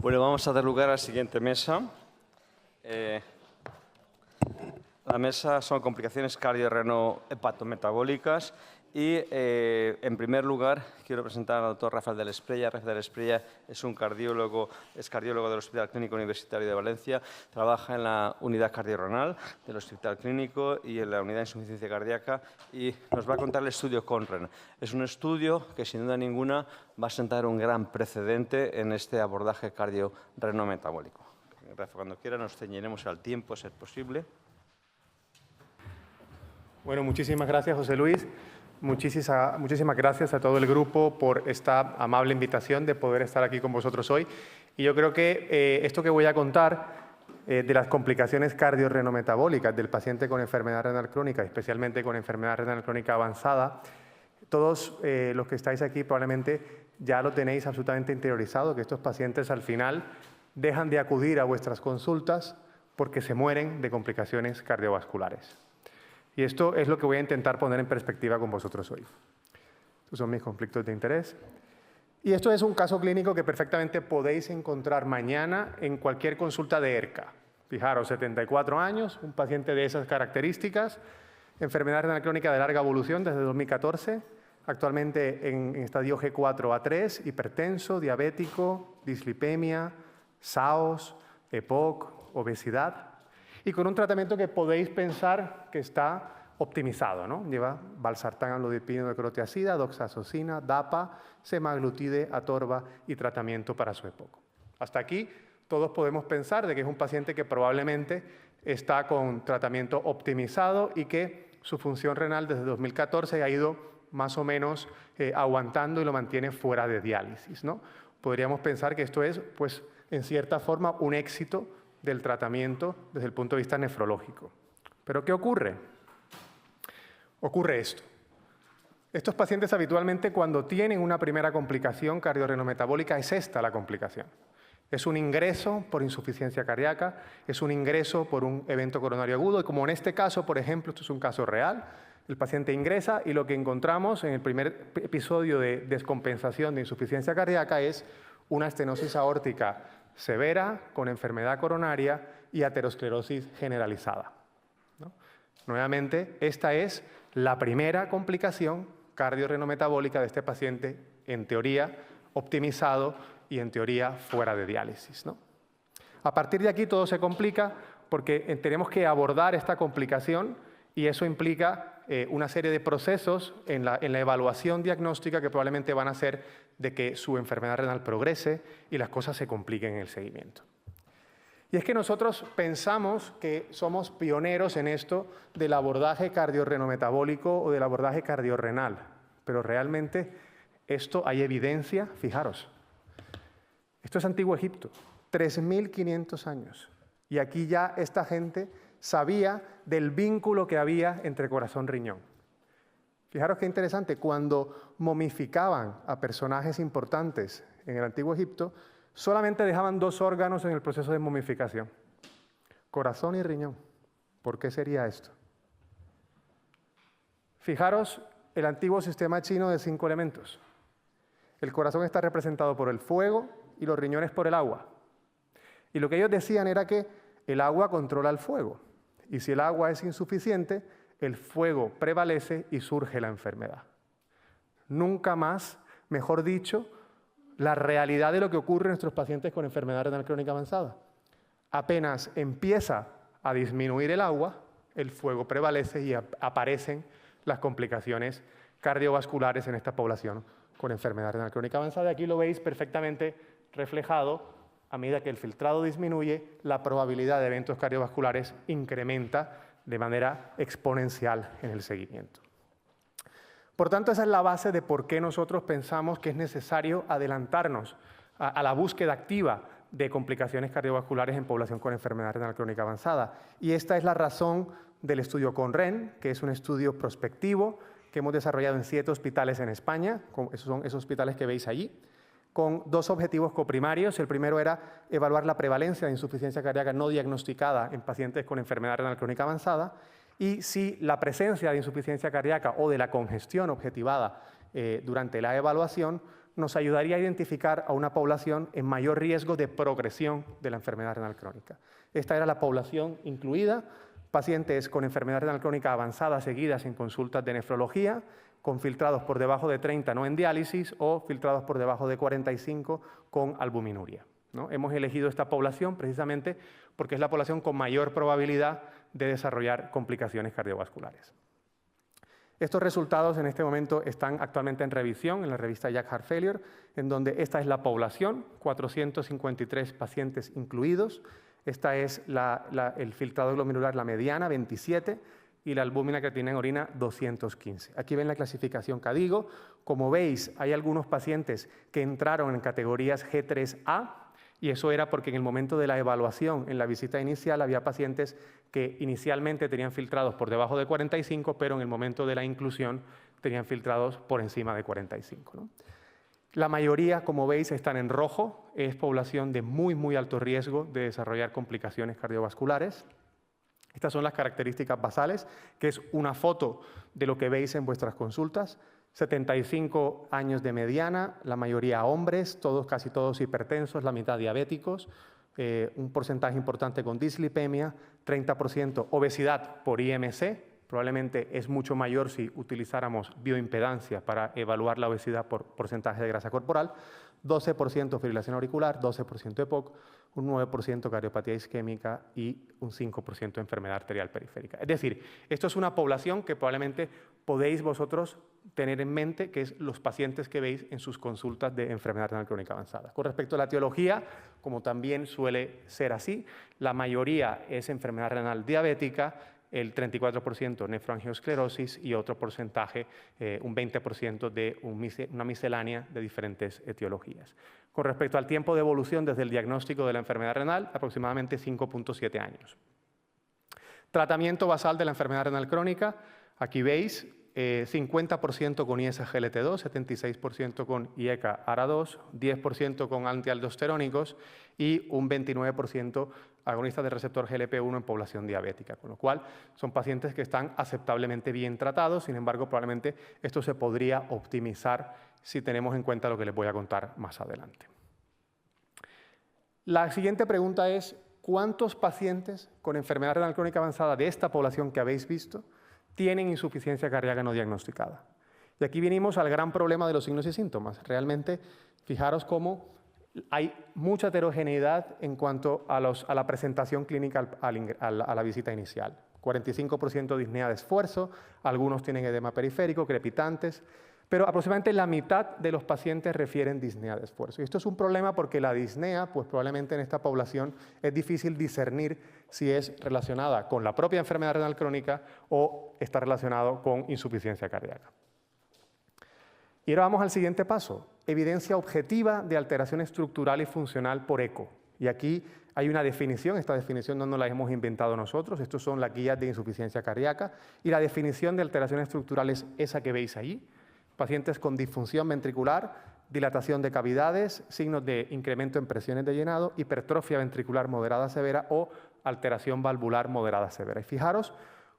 Bueno, vamos a dar lugar a la siguiente mesa. La mesa son complicaciones cardiorreno-hepatometabólicas y, en primer lugar, quiero presentar al doctor Rafael de la Espriella. Rafael de la Espriella es un cardiólogo, del Hospital Clínico Universitario de Valencia, trabaja en la unidad cardiorrenal del Hospital Clínico y en la unidad de insuficiencia cardíaca y nos va a contar el estudio CONREN. Es un estudio que, sin duda ninguna, va a sentar un gran precedente en este abordaje cardiorreno-metabólico. Rafa, cuando quiera nos ceñiremos al tiempo, a ser posible. Bueno, muchísimas gracias, José Luis. Muchísimas gracias a todo el grupo por esta amable invitación de poder estar aquí con vosotros hoy. Y yo creo que esto que voy a contar de las complicaciones cardiorrenometabólicas del paciente con enfermedad renal crónica, especialmente con enfermedad renal crónica avanzada, todos los que estáis aquí probablemente ya lo tenéis absolutamente interiorizado, que estos pacientes al final dejan de acudir a vuestras consultas porque se mueren de complicaciones cardiovasculares. Y esto es lo que voy a intentar poner en perspectiva con vosotros hoy. Estos son mis conflictos de interés. Y esto es un caso clínico que perfectamente podéis encontrar mañana en cualquier consulta de ERCA. Fijaros, 74 años, un paciente de esas características, enfermedad renal crónica de larga evolución desde 2014, actualmente en estadio G4-A3, hipertenso, diabético, dislipemia, SAOS, EPOC, obesidad, y con un tratamiento que podéis pensar que está optimizado, ¿no? Lleva valsartán, amlodipino de crotiacida, doxazosina, DAPA, semaglutide, atorva y tratamiento para su EPOC. Hasta aquí todos podemos pensar de que es un paciente que probablemente está con tratamiento optimizado y que su función renal desde 2014 ha ido más o menos aguantando y lo mantiene fuera de diálisis, ¿no? Podríamos pensar que esto es, pues, en cierta forma, un éxito del tratamiento desde el punto de vista nefrológico. ¿Pero qué ocurre? Ocurre esto. Estos pacientes habitualmente, cuando tienen una primera complicación cardiorrenometabólica, es esta la complicación. Es un ingreso por insuficiencia cardíaca, es un ingreso por un evento coronario agudo, y como en este caso, por ejemplo, esto es un caso real, el paciente ingresa y lo que encontramos en el primer episodio de descompensación de insuficiencia cardíaca es una estenosis aórtica severa, con enfermedad coronaria y aterosclerosis generalizada, ¿no? Nuevamente, esta es la primera complicación cardiorrenometabólica de este paciente, en teoría optimizado y en teoría fuera de diálisis, ¿no? A partir de aquí todo se complica porque tenemos que abordar esta complicación y eso implica una serie de procesos en la evaluación diagnóstica que probablemente van a hacer de que su enfermedad renal progrese y las cosas se compliquen en el seguimiento. Y es que nosotros pensamos que somos pioneros en esto del abordaje cardiorrenometabólico o del abordaje cardiorrenal, pero realmente esto hay evidencia, fijaros, esto es Antiguo Egipto, 3.500 años, y aquí ya esta gente sabía del vínculo que había entre corazón-riñón. Fijaros qué interesante, cuando momificaban a personajes importantes en el Antiguo Egipto, solamente dejaban dos órganos en el proceso de momificación, corazón y riñón. ¿Por qué sería esto? Fijaros el antiguo sistema chino de 5 elementos. El corazón está representado por el fuego y los riñones por el agua. Y lo que ellos decían era que el agua controla el fuego. Y si el agua es insuficiente, el fuego prevalece y surge la enfermedad. Nunca más, mejor dicho, la realidad de lo que ocurre en nuestros pacientes con enfermedad renal crónica avanzada. Apenas empieza a disminuir el agua, el fuego prevalece y aparecen las complicaciones cardiovasculares en esta población con enfermedad renal crónica avanzada. Aquí lo veis perfectamente reflejado. A medida que el filtrado disminuye, la probabilidad de eventos cardiovasculares incrementa de manera exponencial en el seguimiento. Por tanto, esa es la base de por qué nosotros pensamos que es necesario adelantarnos a la búsqueda activa de complicaciones cardiovasculares en población con enfermedad renal crónica avanzada. Y esta es la razón del estudio CONREN, que es un estudio prospectivo que hemos desarrollado en 7 hospitales en España, esos son esos hospitales que veis allí, con 2 objetivos coprimarios. El primero era evaluar la prevalencia de insuficiencia cardíaca no diagnosticada en pacientes con enfermedad renal crónica avanzada y si la presencia de insuficiencia cardíaca o de la congestión objetivada durante la evaluación nos ayudaría a identificar a una población en mayor riesgo de progresión de la enfermedad renal crónica. Esta era la población incluida, pacientes con enfermedad renal crónica avanzada seguidas en consultas de nefrología, con filtrados por debajo de 30 no en diálisis o filtrados por debajo de 45 con albuminuria, ¿no? Hemos elegido esta población precisamente porque es la población con mayor probabilidad de desarrollar complicaciones cardiovasculares. Estos resultados en este momento están actualmente en revisión en la revista Jack Heart Failure, en donde esta es la población, 453 pacientes incluidos. Esta es el filtrado glomerular, la mediana, 27, y la albúmina creatinina en orina, 215. Aquí ven la clasificación KDIGO. Como veis, hay algunos pacientes que entraron en categorías G3A, y eso era porque en el momento de la evaluación, en la visita inicial, había pacientes que inicialmente tenían filtrados por debajo de 45, pero en el momento de la inclusión tenían filtrados por encima de 45, ¿no? La mayoría, como veis, están en rojo. Es población de muy alto riesgo de desarrollar complicaciones cardiovasculares. Estas son las características basales, que es una foto de lo que veis en vuestras consultas. 75 años de mediana, la mayoría hombres, casi todos hipertensos, la mitad diabéticos, un porcentaje importante con dislipemia, 30% obesidad por IMC, probablemente es mucho mayor si utilizáramos bioimpedancia para evaluar la obesidad por porcentaje de grasa corporal, 12% fibrilación auricular, 12% EPOC, un 9% cardiopatía isquémica y un 5% enfermedad arterial periférica. Es decir, esto es una población que probablemente podéis vosotros tener en mente, que es los pacientes que veis en sus consultas de enfermedad renal crónica avanzada. Con respecto a la etiología, como también suele ser así, la mayoría es enfermedad renal diabética, el 34% nefroangiosclerosis y otro porcentaje, un 20% de una miscelánea de diferentes etiologías. Con respecto al tiempo de evolución desde el diagnóstico de la enfermedad renal, aproximadamente 5.7 años. Tratamiento basal de la enfermedad renal crónica, aquí veis 50% con ISGLT2, 76% con IECA-ARA2, 10% con antialdosterónicos y un 29% agonistas del receptor GLP-1 en población diabética, con lo cual son pacientes que están aceptablemente bien tratados. Sin embargo, probablemente esto se podría optimizar si tenemos en cuenta lo que les voy a contar más adelante. La siguiente pregunta es, ¿cuántos pacientes con enfermedad renal crónica avanzada de esta población que habéis visto tienen insuficiencia cardíaca no diagnosticada? Y aquí venimos al gran problema de los signos y síntomas. Realmente, fijaros cómo hay mucha heterogeneidad en cuanto a la presentación clínica a la visita inicial. 45% disnea de esfuerzo, algunos tienen edema periférico, crepitantes, pero aproximadamente la mitad de los pacientes refieren disnea de esfuerzo. Y esto es un problema porque la disnea, pues probablemente en esta población es difícil discernir si es relacionada con la propia enfermedad renal crónica o está relacionado con insuficiencia cardíaca. Y ahora vamos al siguiente paso, evidencia objetiva de alteración estructural y funcional por eco. Y aquí hay una definición, esta definición no nos la hemos inventado nosotros, estos son las guías de insuficiencia cardíaca, y la definición de alteración estructural es esa que veis ahí. Pacientes con disfunción ventricular, dilatación de cavidades, signos de incremento en presiones de llenado, hipertrofia ventricular moderada severa o alteración valvular moderada severa. Y fijaros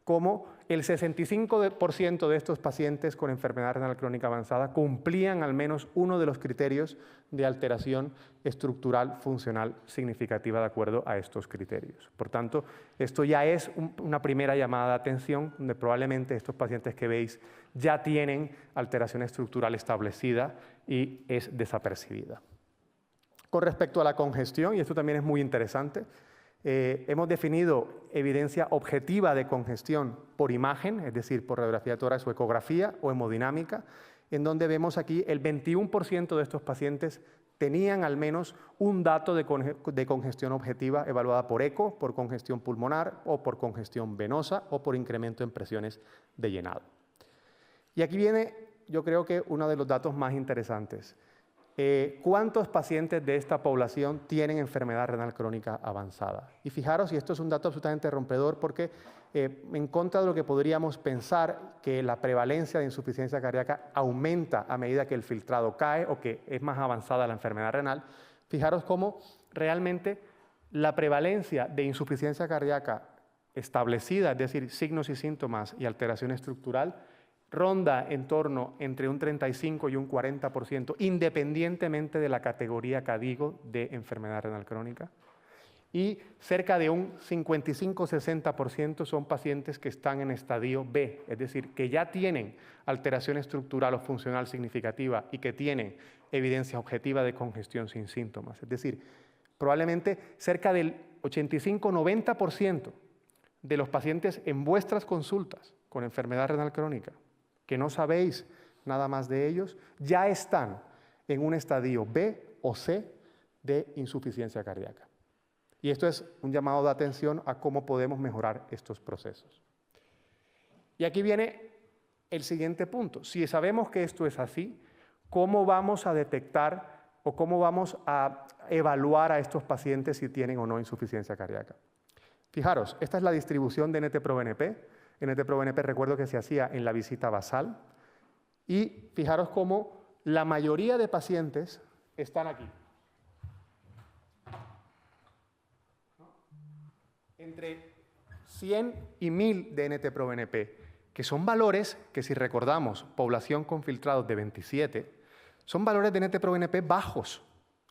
cómo el 65% de estos pacientes con enfermedad renal crónica avanzada cumplían al menos uno de los criterios de alteración estructural funcional significativa de acuerdo a estos criterios. Por tanto, esto ya es una primera llamada de atención, donde probablemente estos pacientes que veis ya tienen alteración estructural establecida y es desapercibida. Con respecto a la congestión, y esto también es muy interesante, hemos definido evidencia objetiva de congestión por imagen, es decir, por radiografía de tórax o ecografía o hemodinámica, en donde vemos aquí el 21% de estos pacientes tenían al menos un dato de congestión objetiva evaluada por eco, por congestión pulmonar o por congestión venosa o por incremento en presiones de llenado. Y aquí viene, yo creo que uno de los datos más interesantes. ¿Cuántos pacientes de esta población tienen enfermedad renal crónica avanzada? Y fijaros, y esto es un dato absolutamente rompedor porque en contra de lo que podríamos pensar, que la prevalencia de insuficiencia cardíaca aumenta a medida que el filtrado cae o que es más avanzada la enfermedad renal, fijaros cómo realmente la prevalencia de insuficiencia cardíaca establecida, es decir, signos y síntomas y alteración estructural, ronda en torno entre un 35 y un 40%, independientemente de la categoría CADIGO de enfermedad renal crónica. Y cerca de un 55-60% son pacientes que están en estadio B, es decir, que ya tienen alteración estructural o funcional significativa y que tienen evidencia objetiva de congestión sin síntomas. Es decir, probablemente cerca del 85-90% de los pacientes en vuestras consultas con enfermedad renal crónica, que no sabéis nada más de ellos, ya están en un estadio B o C de insuficiencia cardíaca. Y esto es un llamado de atención a cómo podemos mejorar estos procesos. Y aquí viene el siguiente punto. Si sabemos que esto es así, ¿cómo vamos a detectar o cómo vamos a evaluar a estos pacientes si tienen o no insuficiencia cardíaca? Fijaros, esta es la distribución de NT-proBNP. NT-proBNP recuerdo que se hacía en la visita basal. Y fijaros cómo la mayoría de pacientes están aquí. Entre 100 y 1000 de NT-proBNP, que son valores que, si recordamos, población con filtrados de 27, son valores de NT-proBNP bajos.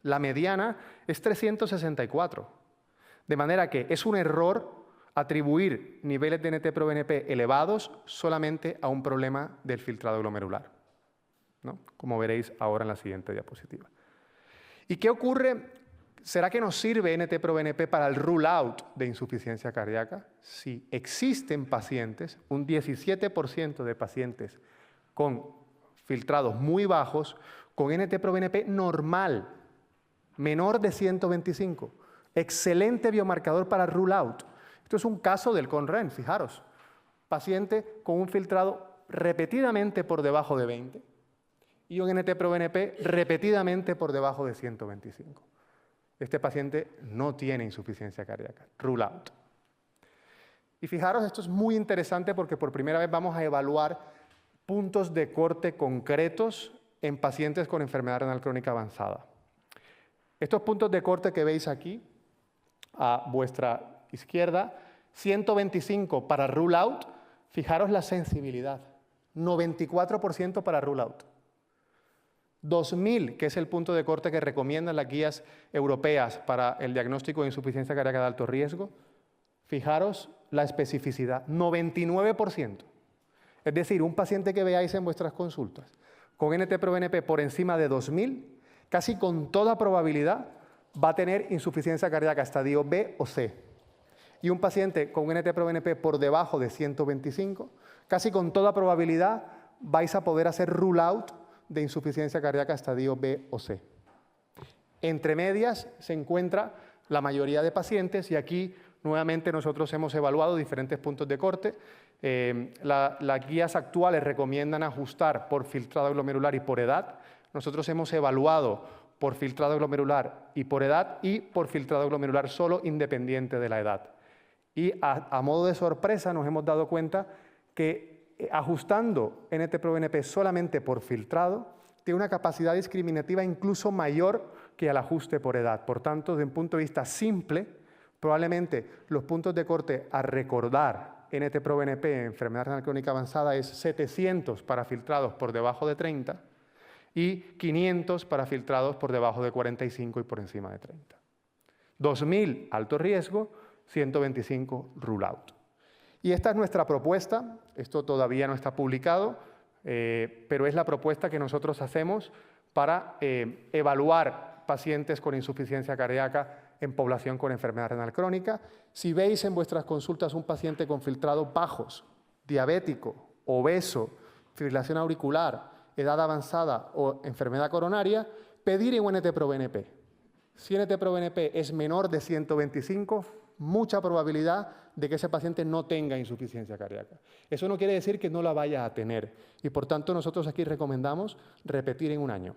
La mediana es 364. De manera que es un error atribuir niveles de NT-proBNP elevados solamente a un problema del filtrado glomerular, ¿no? Como veréis ahora en la siguiente diapositiva. ¿Y qué ocurre? ¿Será que nos sirve NT-proBNP para el rule out de insuficiencia cardíaca? Sí, existen pacientes, un 17% de pacientes con filtrados muy bajos, con NT-proBNP normal, menor de 125. Excelente biomarcador para rule out. Esto es un caso del CONREN, fijaros. Paciente con un filtrado repetidamente por debajo de 20 y un NT-proBNP repetidamente por debajo de 125. Este paciente no tiene insuficiencia cardíaca, rule out. Y fijaros, esto es muy interesante porque por primera vez vamos a evaluar puntos de corte concretos en pacientes con enfermedad renal crónica avanzada. Estos puntos de corte que veis aquí, a vuestra izquierda, 125 para rule out, fijaros la sensibilidad, 94% para rule out. 2000, que es el punto de corte que recomiendan las guías europeas para el diagnóstico de insuficiencia cardíaca de alto riesgo, fijaros la especificidad, 99%. Es decir, un paciente que veáis en vuestras consultas con NT-proBNP por encima de 2000, casi con toda probabilidad va a tener insuficiencia cardíaca estadio B o C. Y un paciente con NT-proBNP por debajo de 125, casi con toda probabilidad vais a poder hacer rule out de insuficiencia cardíaca estadio B o C. Entre medias se encuentra la mayoría de pacientes y aquí nuevamente nosotros hemos evaluado diferentes puntos de corte. Las guías actuales recomiendan ajustar por filtrado glomerular y por edad. Nosotros hemos evaluado por filtrado glomerular y por edad y por filtrado glomerular solo independiente de la edad. Y a modo de sorpresa nos hemos dado cuenta que ajustando NT-proBNP solamente por filtrado, tiene una capacidad discriminativa incluso mayor que el ajuste por edad. Por tanto, desde un punto de vista simple, probablemente los puntos de corte a recordar NT-proBNP en enfermedad renal crónica avanzada es 700 para filtrados por debajo de 30 y 500 para filtrados por debajo de 45 y por encima de 30. 2000 alto riesgo, 125 rule out. Y esta es nuestra propuesta, esto todavía no está publicado, pero es la propuesta que nosotros hacemos para evaluar pacientes con insuficiencia cardíaca en población con enfermedad renal crónica. Si veis en vuestras consultas un paciente con filtrados bajos, diabético, obeso, fibrilación auricular, edad avanzada o enfermedad coronaria, pedir un NT-proBNP. Si NT-proBNP es menor de 125, mucha probabilidad de que ese paciente no tenga insuficiencia cardíaca. Eso no quiere decir que no la vaya a tener y por tanto nosotros aquí recomendamos repetir en un año.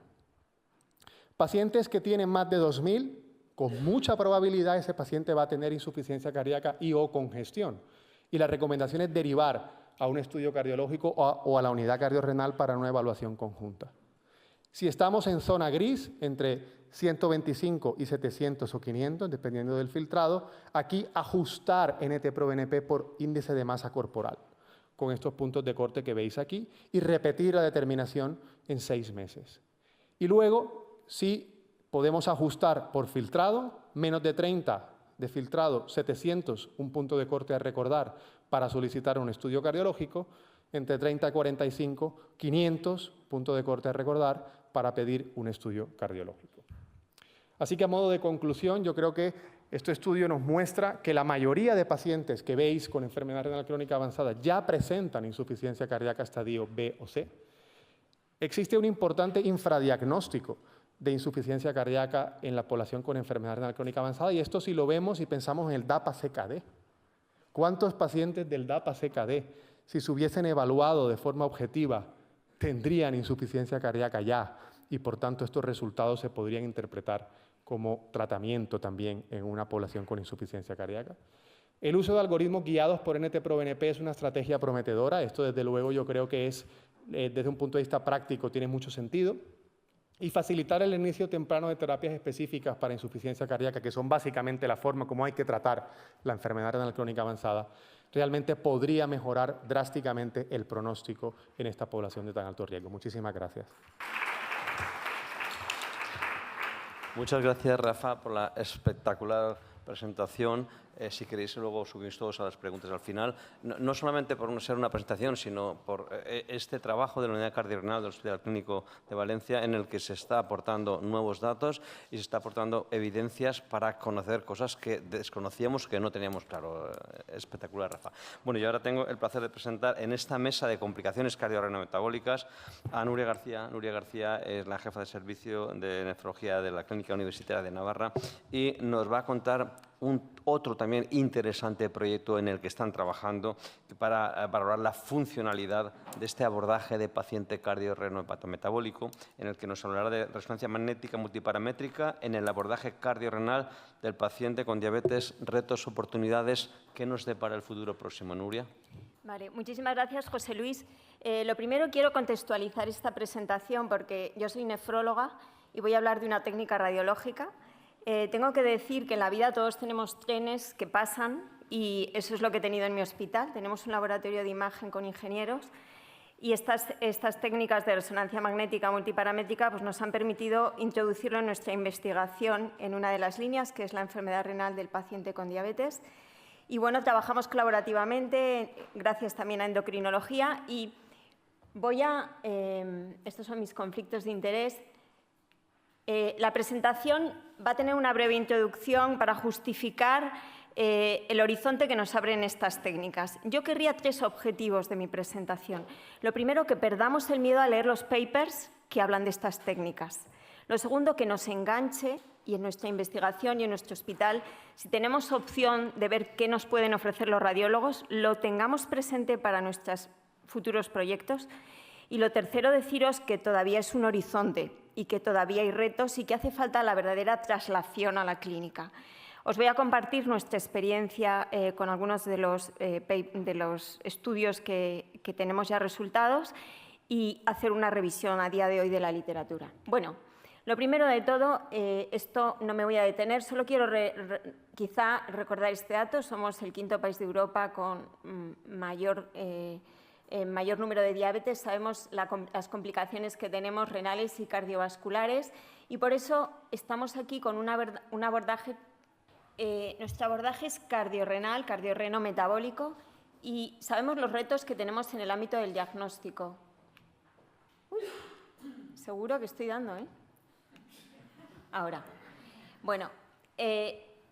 Pacientes que tienen más de 2000, con mucha probabilidad ese paciente va a tener insuficiencia cardíaca y o congestión. Y la recomendación es derivar a un estudio cardiológico o a la unidad cardiorrenal para una evaluación conjunta. Si estamos en zona gris, entre 125 y 700 o 500, dependiendo del filtrado, aquí ajustar NT-proBNP por índice de masa corporal. con estos puntos de corte que veis aquí y repetir la determinación en 6 meses. Y luego, si podemos ajustar por filtrado, menos de 30 de filtrado, 700, un punto de corte a recordar para solicitar un estudio cardiológico, entre 30 y 45, 500, punto de corte a recordar para pedir un estudio cardiológico. Así que a modo de conclusión, yo creo que este estudio nos muestra que la mayoría de pacientes que veis con enfermedad renal crónica avanzada ya presentan insuficiencia cardíaca estadio B o C. Existe un importante infradiagnóstico de insuficiencia cardíaca en la población con enfermedad renal crónica avanzada, y esto si lo vemos y pensamos en el DAPA-CKD. ¿Cuántos pacientes del DAPA-CKD, si se hubiesen evaluado de forma objetiva, tendrían insuficiencia cardíaca ya? Y por tanto estos resultados se podrían interpretar como tratamiento también en una población con insuficiencia cardíaca. El uso de algoritmos guiados por NT-proBNP es una estrategia prometedora. Esto, desde luego, yo creo que es, desde un punto de vista práctico, tiene mucho sentido. Y facilitar el inicio temprano de terapias específicas para insuficiencia cardíaca, que son básicamente la forma como hay que tratar la enfermedad renal crónica avanzada, realmente podría mejorar drásticamente el pronóstico en esta población de tan alto riesgo. Muchísimas gracias. Muchas gracias, Rafa, por la espectacular presentación. Si queréis, luego subimos todos a las preguntas al final. No solamente por ser una presentación, sino por este trabajo de la Unidad Cardiorrenal del Hospital Clínico de Valencia, en el que se está aportando nuevos datos y se está aportando evidencias para conocer cosas que desconocíamos, que no teníamos claro. Espectacular, Rafa. Bueno, y ahora tengo el placer de presentar en esta mesa de complicaciones cardiorrenometabólicas a Nuria García. Nuria García es la jefa de servicio de nefrología de la Clínica Universitaria de Navarra y nos va a contar otro también interesante proyecto en el que están trabajando para valorar la funcionalidad de este abordaje de paciente cardiorrenohepatometabólico, en el que nos hablará de resonancia magnética multiparamétrica en el abordaje cardiorrenal del paciente con diabetes, retos, oportunidades. ¿Qué nos depara el futuro próximo, Nuria? Vale, muchísimas gracias, José Luis. Lo primero, quiero contextualizar esta presentación porque yo soy nefróloga y voy a hablar de una técnica radiológica. Tengo que decir que en la vida todos tenemos trenes que pasan y eso es lo que he tenido en mi hospital. Tenemos un laboratorio de imagen con ingenieros y estas técnicas de resonancia magnética multiparamétrica pues, nos han permitido introducirlo en nuestra investigación en una de las líneas, que es la enfermedad renal del paciente con diabetes. Y bueno, trabajamos colaborativamente, gracias también a endocrinología, y estos son mis conflictos de interés. La presentación va a tener una breve introducción para justificar el horizonte que nos abren estas técnicas. Yo querría 3 objetivos de mi presentación. Lo primero, que perdamos el miedo a leer los papers que hablan de estas técnicas. Lo segundo, que nos enganche y en nuestra investigación y en nuestro hospital, si tenemos opción de ver qué nos pueden ofrecer los radiólogos, lo tengamos presente para nuestros futuros proyectos. Y lo tercero, deciros que todavía es un horizonte y que todavía hay retos y que hace falta la verdadera traslación a la clínica. Os voy a compartir nuestra experiencia con algunos de los estudios que tenemos ya resultados y hacer una revisión a día de hoy de la literatura. Bueno, lo primero de todo, esto no me voy a detener, solo quiero quizá recordar este dato. Somos el 5º país de Europa con mayor número de diabetes. Sabemos las complicaciones que tenemos renales y cardiovasculares y por eso estamos aquí con un abordaje. Nuestro abordaje es cardiorrenal, cardiorrenometabólico, y sabemos los retos que tenemos en el ámbito del diagnóstico. Uy, seguro que estoy dando, ¿eh? Ahora. Bueno,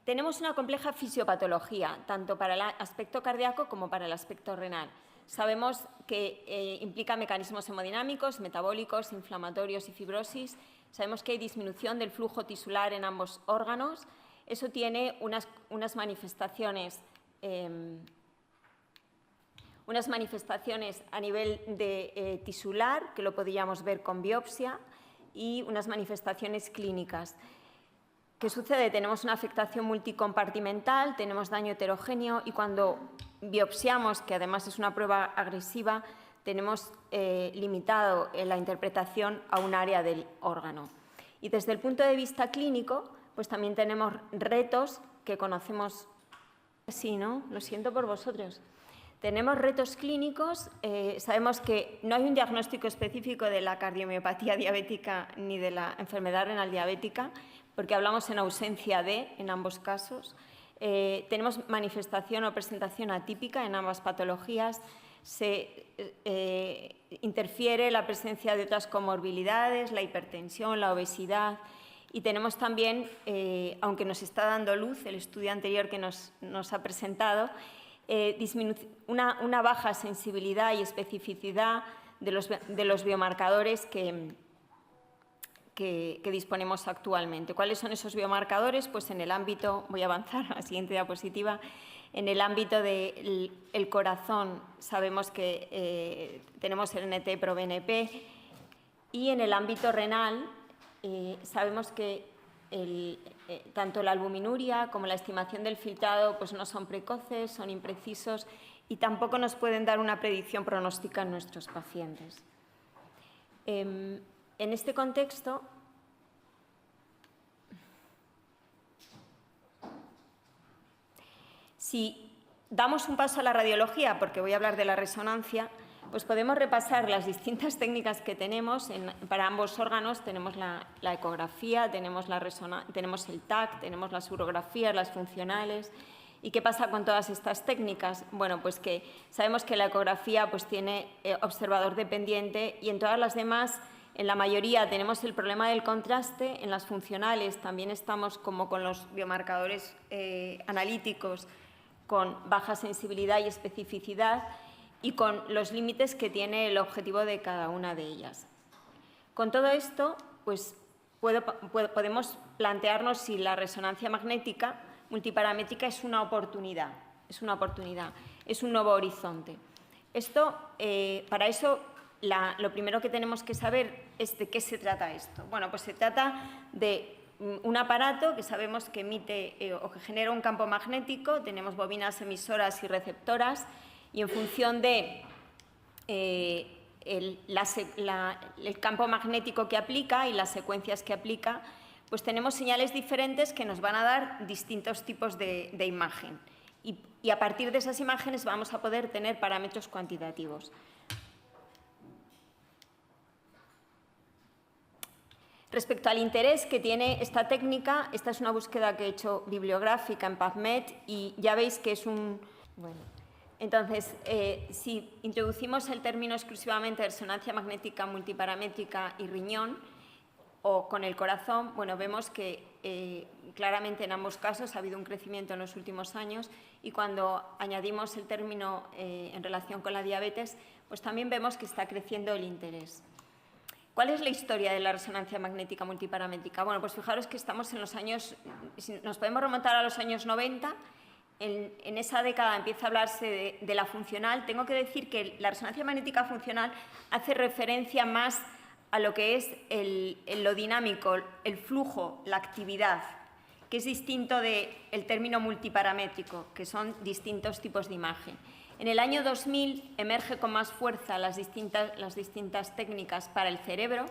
tenemos una compleja fisiopatología, tanto para el aspecto cardíaco como para el aspecto renal. Sabemos que implica mecanismos hemodinámicos, metabólicos, inflamatorios y fibrosis. Sabemos que hay disminución del flujo tisular en ambos órganos. Eso tiene unas manifestaciones a nivel de tisular, que lo podríamos ver con biopsia, y unas manifestaciones clínicas. ¿Qué sucede? Tenemos una afectación multicompartimental, tenemos daño heterogéneo y cuando biopsiamos, que además es una prueba agresiva, tenemos limitado la interpretación a un área del órgano. Y desde el punto de vista clínico, pues también tenemos retos que conocemos. Sí, ¿no? Lo siento por vosotros. Tenemos retos clínicos. Sabemos que no hay un diagnóstico específico de la cardiomiopatía diabética ni de la enfermedad renal diabética, porque hablamos en ausencia de, en ambos casos. Tenemos manifestación o presentación atípica en ambas patologías. Se interfiere la presencia de otras comorbilidades, la hipertensión, la obesidad. Y tenemos también, aunque nos está dando luz el estudio anterior que nos ha presentado, una baja sensibilidad y especificidad de los biomarcadores que disponemos actualmente. ¿Cuáles son esos biomarcadores? Pues en el ámbito, voy a avanzar a la siguiente diapositiva, en el ámbito del corazón sabemos que tenemos el NT-proBNP, y en el ámbito renal sabemos que tanto la albuminuria como la estimación del filtrado pues no son precoces, son imprecisos y tampoco nos pueden dar una predicción pronóstica en nuestros pacientes. En este contexto, si damos un paso a la radiología, porque voy a hablar de la resonancia, pues podemos repasar las distintas técnicas que tenemos para ambos órganos. Tenemos la ecografía, tenemos el TAC, tenemos las urografías, las funcionales. ¿Y qué pasa con todas estas técnicas? Bueno, pues que sabemos que la ecografía pues tiene observador dependiente y en todas las demás, en la mayoría, tenemos el problema del contraste. En las funcionales también estamos como con los biomarcadores analíticos con baja sensibilidad y especificidad, y con los límites que tiene el objetivo de cada una de ellas. Con todo esto, pues, podemos plantearnos si la resonancia magnética multiparamétrica es una oportunidad, es un nuevo horizonte. Para eso, lo primero que tenemos que saber es de qué se trata esto. Bueno, pues se trata de un aparato que sabemos que emite o que genera un campo magnético. Tenemos bobinas emisoras y receptoras, y en función de el campo magnético que aplica y las secuencias que aplica, pues tenemos señales diferentes que nos van a dar distintos tipos de imagen. Y a partir de esas imágenes vamos a poder tener parámetros cuantitativos. Respecto al interés que tiene esta técnica, esta es una búsqueda que he hecho bibliográfica en PubMed y ya veis que es un... Bueno, entonces, si introducimos el término exclusivamente de resonancia magnética multiparamétrica y riñón, o con el corazón, bueno, vemos que claramente en ambos casos ha habido un crecimiento en los últimos años, y cuando añadimos el término en relación con la diabetes, pues también vemos que está creciendo el interés. ¿Cuál es la historia de la resonancia magnética multiparamétrica? Bueno, pues fijaros que estamos en los años, si nos podemos remontar a los años 90, en esa década empieza a hablarse de la funcional. Tengo que decir que la resonancia magnética funcional hace referencia más a lo que es lo dinámico, el flujo, la actividad, que es distinto del término multiparamétrico, que son distintos tipos de imagen. En el año 2000 emerge con más fuerza las distintas técnicas para el cerebro,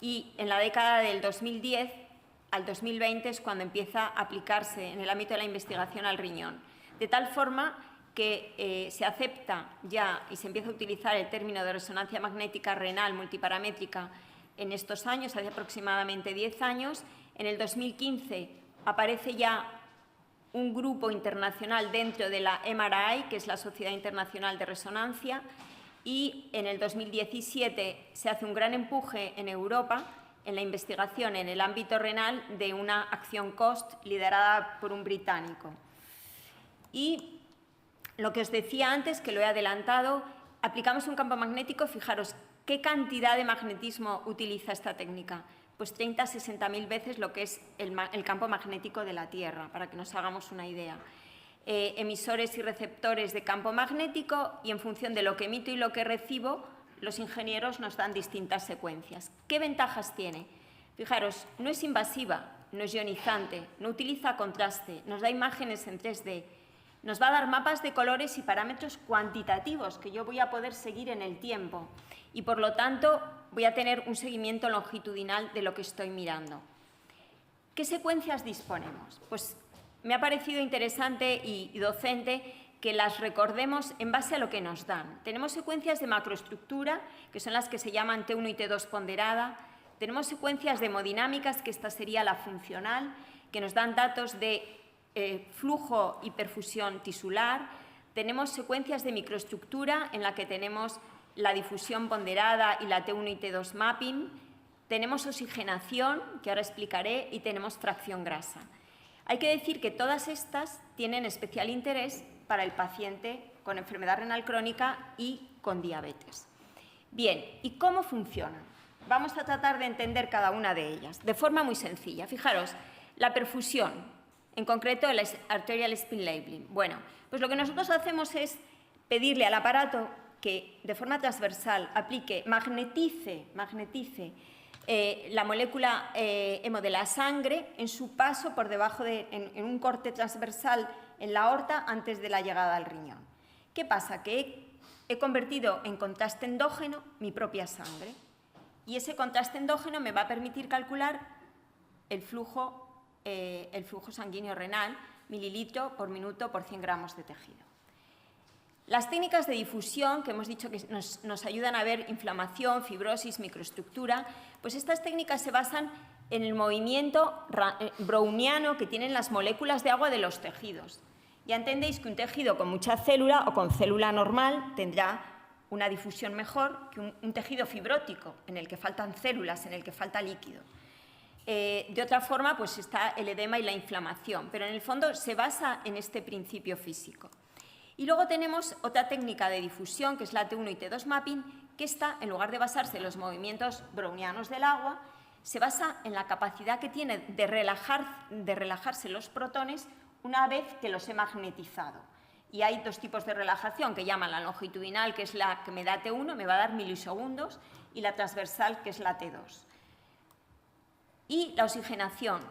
y en la década del 2010 al 2020 es cuando empieza a aplicarse en el ámbito de la investigación al riñón. De tal forma que se acepta ya y se empieza a utilizar el término de resonancia magnética renal multiparamétrica en estos años, hace aproximadamente 10 años. En el 2015 aparece ya un grupo internacional dentro de la MRI, que es la Sociedad Internacional de Resonancia, y en el 2017 se hace un gran empuje en Europa en la investigación en el ámbito renal de una acción COST liderada por un británico. Y lo que os decía antes, que lo he adelantado, aplicamos un campo magnético. Fijaros qué cantidad de magnetismo utiliza esta técnica. Pues 30 a 60.000 veces lo que es el campo magnético de la Tierra, para que nos hagamos una idea. Emisores y receptores de campo magnético, y en función de lo que emito y lo que recibo, los ingenieros nos dan distintas secuencias. ¿Qué ventajas tiene? Fijaros, no es invasiva, no es ionizante, no utiliza contraste, nos da imágenes en 3D, nos va a dar mapas de colores y parámetros cuantitativos que yo voy a poder seguir en el tiempo, y por lo tanto voy a tener un seguimiento longitudinal de lo que estoy mirando. ¿Qué secuencias disponemos? Pues me ha parecido interesante y docente que las recordemos en base a lo que nos dan. Tenemos secuencias de macroestructura, que son las que se llaman T1 y T2 ponderada. Tenemos secuencias de hemodinámicas, que esta sería la funcional, que nos dan datos de flujo y perfusión tisular. Tenemos secuencias de microestructura, en la que tenemos la difusión ponderada y la T1 y T2 mapping. Tenemos oxigenación, que ahora explicaré, y tenemos fracción grasa. Hay que decir que todas estas tienen especial interés para el paciente con enfermedad renal crónica y con diabetes. Bien, ¿y cómo funcionan? Vamos a tratar de entender cada una de ellas de forma muy sencilla. Fijaros, la perfusión, en concreto el arterial spin labeling. Bueno, pues lo que nosotros hacemos es pedirle al aparato que de forma transversal aplique, magnetice la molécula hemo de la sangre en su paso por debajo en un corte transversal en la aorta antes de la llegada al riñón. ¿Qué pasa? Que he convertido en contraste endógeno mi propia sangre y ese contraste endógeno me va a permitir calcular el flujo sanguíneo renal, mililitro por minuto por 100 gramos de tejido. Las técnicas de difusión, que hemos dicho que nos ayudan a ver inflamación, fibrosis, microestructura, pues estas técnicas se basan en el movimiento browniano que tienen las moléculas de agua de los tejidos. Ya entendéis que un tejido con mucha célula o con célula normal tendrá una difusión mejor que un tejido fibrótico, en el que faltan células, en el que falta líquido. De otra forma, pues está el edema y la inflamación, pero en el fondo se basa en este principio físico. Y luego tenemos otra técnica de difusión, que es la T1 y T2 mapping, que esta, en lugar de basarse en los movimientos brownianos del agua, se basa en la capacidad que tiene de relajarse los protones una vez que los he magnetizado. Y hay dos tipos de relajación, que llaman la longitudinal, que es la que me da T1, me va a dar milisegundos, y la transversal, que es la T2. Y la oxigenación.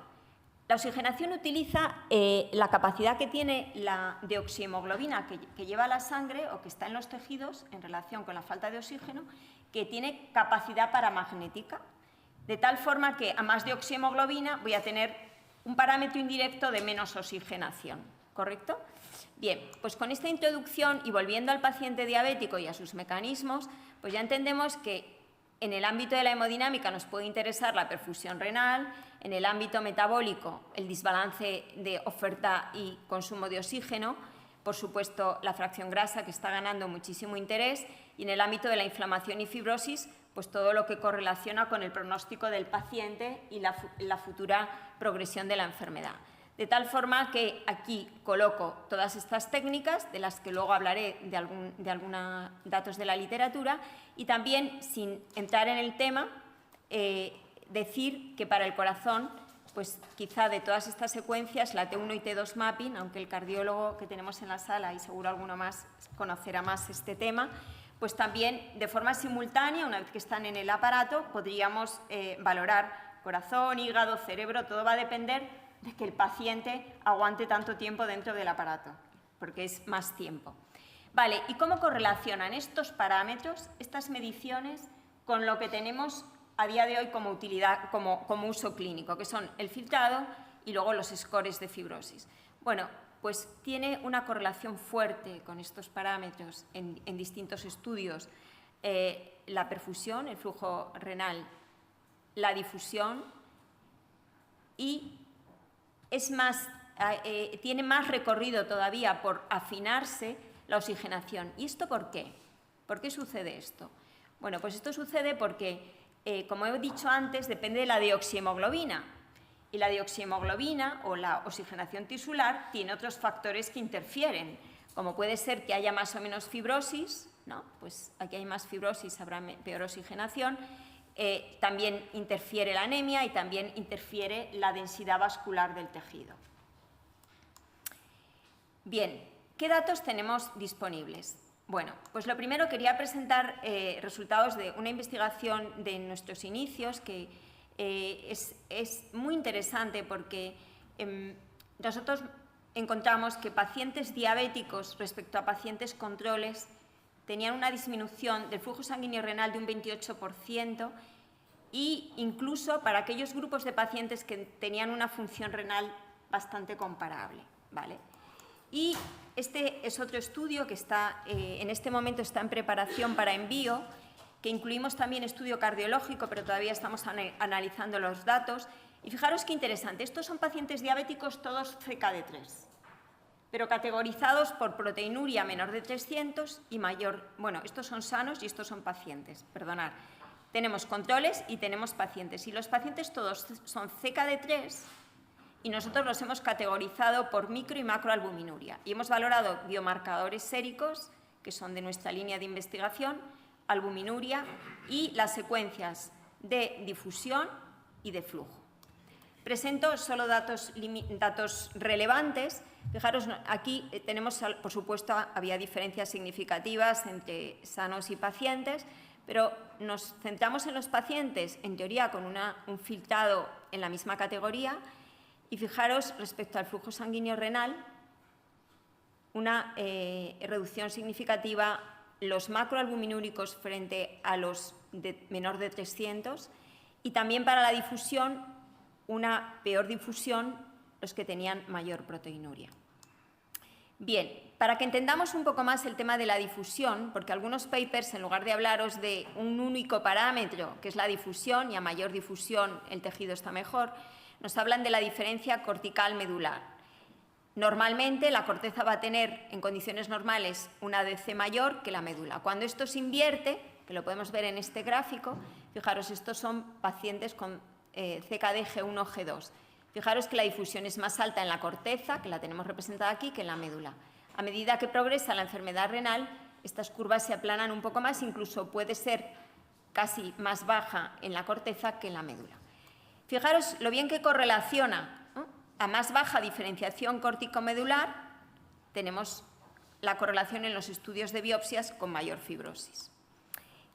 La oxigenación utiliza la capacidad que tiene la deoxihemoglobina que lleva la sangre o que está en los tejidos en relación con la falta de oxígeno, que tiene capacidad paramagnética, de tal forma que a más deoxihemoglobina voy a tener un parámetro indirecto de menos oxigenación, ¿correcto? Bien, pues con esta introducción y volviendo al paciente diabético y a sus mecanismos, pues ya entendemos que en el ámbito de la hemodinámica nos puede interesar la perfusión renal, en el ámbito metabólico el desbalance de oferta y consumo de oxígeno, por supuesto la fracción grasa que está ganando muchísimo interés, y en el ámbito de la inflamación y fibrosis, pues todo lo que correlaciona con el pronóstico del paciente y la futura progresión de la enfermedad. De tal forma que aquí coloco todas estas técnicas, de las que luego hablaré de algunos datos de la literatura, y también, sin entrar en el tema, decir que para el corazón, pues quizá de todas estas secuencias, la T1 y T2 mapping, aunque el cardiólogo que tenemos en la sala y seguro alguno más conocerá más este tema, pues también de forma simultánea, una vez que están en el aparato, podríamos valorar corazón, hígado, cerebro, todo va a depender de que el paciente aguante tanto tiempo dentro del aparato, porque es más tiempo. Vale, ¿y cómo correlacionan estos parámetros, estas mediciones, con lo que tenemos a día de hoy como utilidad, como uso clínico, que son el filtrado y luego los scores de fibrosis? Bueno, pues tiene una correlación fuerte con estos parámetros en distintos estudios. La perfusión, el flujo renal, la difusión y tiene más recorrido todavía por afinarse la oxigenación. ¿Y esto por qué? ¿Por qué sucede esto? Bueno, pues esto sucede porque, como he dicho antes, depende de la deoxihemoglobina. Y la deoxihemoglobina o la oxigenación tisular tiene otros factores que interfieren, como puede ser que haya más o menos fibrosis, ¿no? Pues aquí hay más fibrosis, habrá peor oxigenación. También interfiere la anemia y también interfiere la densidad vascular del tejido. Bien, ¿qué datos tenemos disponibles? Bueno, pues lo primero quería presentar resultados de una investigación de nuestros inicios que es muy interesante porque nosotros encontramos que pacientes diabéticos respecto a pacientes controles tenían una disminución del flujo sanguíneo renal de un 28% e incluso para aquellos grupos de pacientes que tenían una función renal bastante comparable, ¿vale? Y este es otro estudio que en este momento está en preparación para envío, que incluimos también estudio cardiológico, pero todavía estamos analizando los datos. Y fijaros qué interesante, estos son pacientes diabéticos todos CKD3, pero categorizados por proteinuria menor de 300 y mayor. Bueno, estos son sanos y estos son pacientes, perdonad. Tenemos controles y tenemos pacientes. Y los pacientes todos son CKD3 y nosotros los hemos categorizado por micro y macroalbuminuria. Y hemos valorado biomarcadores séricos, que son de nuestra línea de investigación, albuminuria y las secuencias de difusión y de flujo. Presento solo datos relevantes. Fijaros, aquí tenemos, por supuesto, había diferencias significativas entre sanos y pacientes, pero nos centramos en los pacientes, en teoría, con un filtrado en la misma categoría. Y fijaros, respecto al flujo sanguíneo renal, una reducción significativa, los macroalbuminúricos frente a los de menor de 300, y también para la difusión, una peor difusión los que tenían mayor proteinuria. Bien, para que entendamos un poco más el tema de la difusión, porque algunos papers, en lugar de hablaros de un único parámetro, que es la difusión, y a mayor difusión el tejido está mejor, nos hablan de la diferencia cortical-medular. Normalmente la corteza va a tener, en condiciones normales, una ADC mayor que la médula. Cuando esto se invierte, que lo podemos ver en este gráfico, fijaros, estos son pacientes con CKD G1, G2. Fijaros que la difusión es más alta en la corteza, que la tenemos representada aquí, que en la médula. A medida que progresa la enfermedad renal, estas curvas se aplanan un poco más, incluso puede ser casi más baja en la corteza que en la médula. Fijaros lo bien que correlaciona, ¿no? A más baja diferenciación córtico-medular, tenemos la correlación en los estudios de biopsias con mayor fibrosis.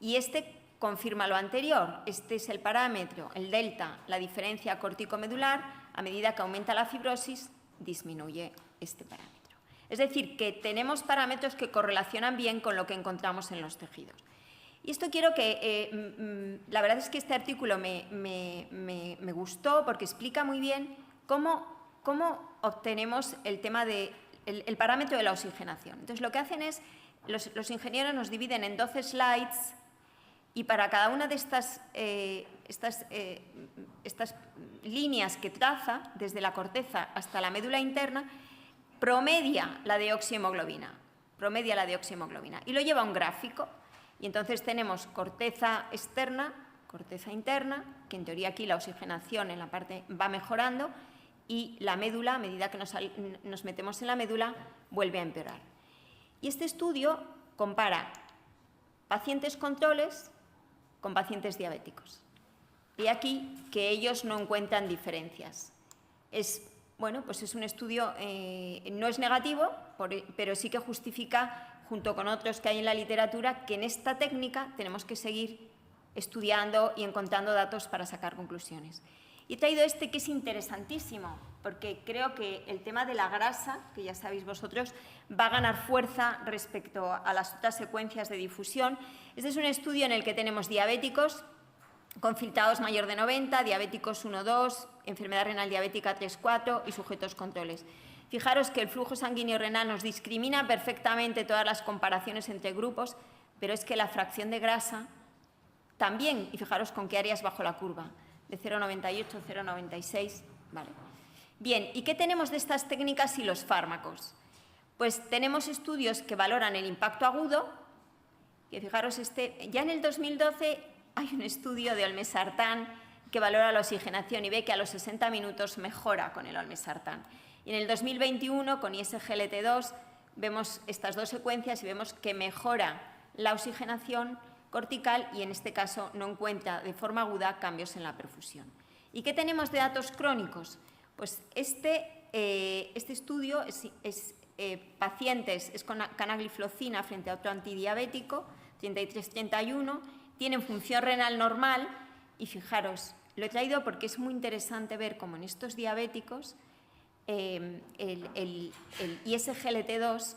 Y este confirma lo anterior. Este es el parámetro, el delta, la diferencia córtico-medular. A medida que aumenta la fibrosis, disminuye este parámetro. Es decir, que tenemos parámetros que correlacionan bien con lo que encontramos en los tejidos. Y esto quiero que, la verdad es que este artículo me gustó porque explica muy bien cómo obtenemos el tema el parámetro de la oxigenación. Entonces, lo que hacen es, los ingenieros nos dividen en 12 slides y para cada una de estas líneas que traza, desde la corteza hasta la médula interna, promedia la deoxihemoglobina. Y lo lleva a un gráfico. Y entonces tenemos corteza externa, corteza interna, que en teoría aquí la oxigenación en la parte va mejorando, y la médula, a medida que nos metemos en la médula, vuelve a empeorar. Y este estudio compara pacientes controles con pacientes diabéticos. Y aquí que ellos no encuentran diferencias. Bueno, pues es un estudio, no es negativo, pero sí que justifica, junto con otros que hay en la literatura, que en esta técnica tenemos que seguir estudiando y encontrando datos para sacar conclusiones. Y he traído este que es interesantísimo, porque creo que el tema de la grasa, que ya sabéis vosotros, va a ganar fuerza respecto a las otras secuencias de difusión. Este es un estudio en el que tenemos diabéticos con filtrados mayor de 90, diabéticos 1-2, enfermedad renal diabética 3-4 y sujetos controles. Fijaros que el flujo sanguíneo renal nos discrimina perfectamente todas las comparaciones entre grupos, pero es que la fracción de grasa también, y fijaros con qué áreas bajo la curva, de 0,98, 0,96, ¿vale? Bien, ¿y qué tenemos de estas técnicas y los fármacos? Pues tenemos estudios que valoran el impacto agudo, que fijaros, ya en el 2012 hay un estudio de olmesartán que valora la oxigenación y ve que a los 60 minutos mejora con el olmesartán. Y en el 2021, con ISGLT2, vemos estas dos secuencias y vemos que mejora la oxigenación cortical y en este caso no encuentra de forma aguda cambios en la perfusión. ¿Y qué tenemos de datos crónicos? Pues este estudio es pacientes con canagliflozina frente a otro antidiabético, 33-31, tienen función renal normal y fijaros, lo he traído porque es muy interesante ver cómo en estos diabéticos el ISGLT2,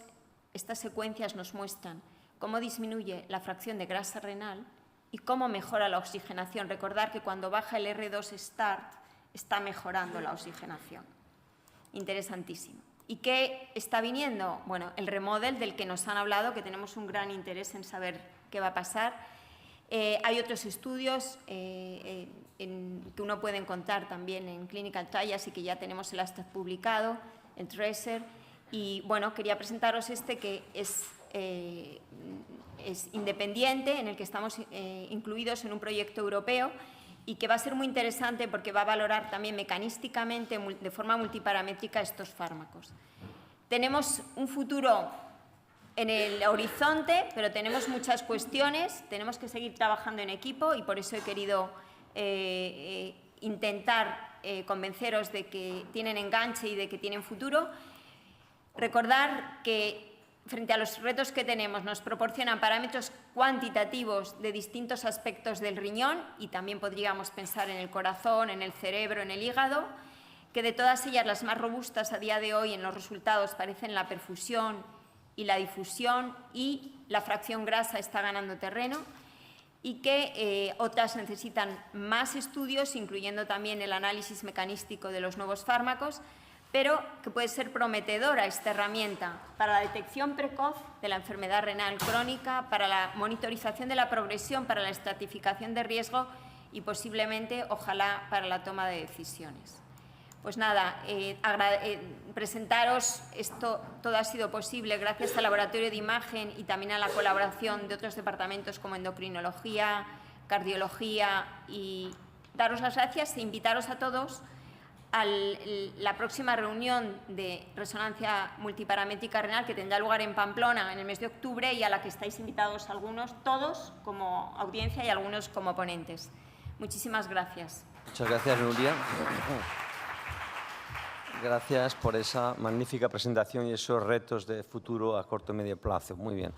estas secuencias nos muestran cómo disminuye la fracción de grasa renal y cómo mejora la oxigenación. Recordar que cuando baja el R2 start está mejorando la oxigenación. Interesantísimo. ¿Y qué está viniendo? Bueno, el remodel del que nos han hablado, que tenemos un gran interés en saber qué va a pasar. Hay otros estudios que uno puede encontrar también en Clinical Trials y que ya tenemos el abstract publicado, en Tracer. Y bueno, quería presentaros este que es independiente, en el que estamos incluidos en un proyecto europeo y que va a ser muy interesante porque va a valorar también mecanísticamente, de forma multiparamétrica, estos fármacos. Tenemos un futuro en el horizonte, pero tenemos muchas cuestiones, tenemos que seguir trabajando en equipo y por eso he querido intentar convenceros de que tienen enganche y de que tienen futuro. Recordar que frente a los retos que tenemos, nos proporcionan parámetros cuantitativos de distintos aspectos del riñón y también podríamos pensar en el corazón, en el cerebro, en el hígado, que de todas ellas las más robustas a día de hoy en los resultados parecen la perfusión y la difusión, y la fracción grasa está ganando terreno, y que otras necesitan más estudios, incluyendo también el análisis mecanístico de los nuevos fármacos, pero que puede ser prometedora esta herramienta para la detección precoz de la enfermedad renal crónica, para la monitorización de la progresión, para la estratificación de riesgo y posiblemente, ojalá, para la toma de decisiones. Pues nada, presentaros esto, todo ha sido posible gracias al laboratorio de imagen y también a la colaboración de otros departamentos como endocrinología, cardiología, y daros las gracias e invitaros a todos a la próxima reunión de resonancia multiparamétrica renal que tendrá lugar en Pamplona en el mes de octubre y a la que estáis invitados algunos, todos como audiencia y algunos como ponentes. Muchísimas gracias. Muchas gracias, Nuria. Gracias por esa magnífica presentación y esos retos de futuro a corto y medio plazo. Muy bien.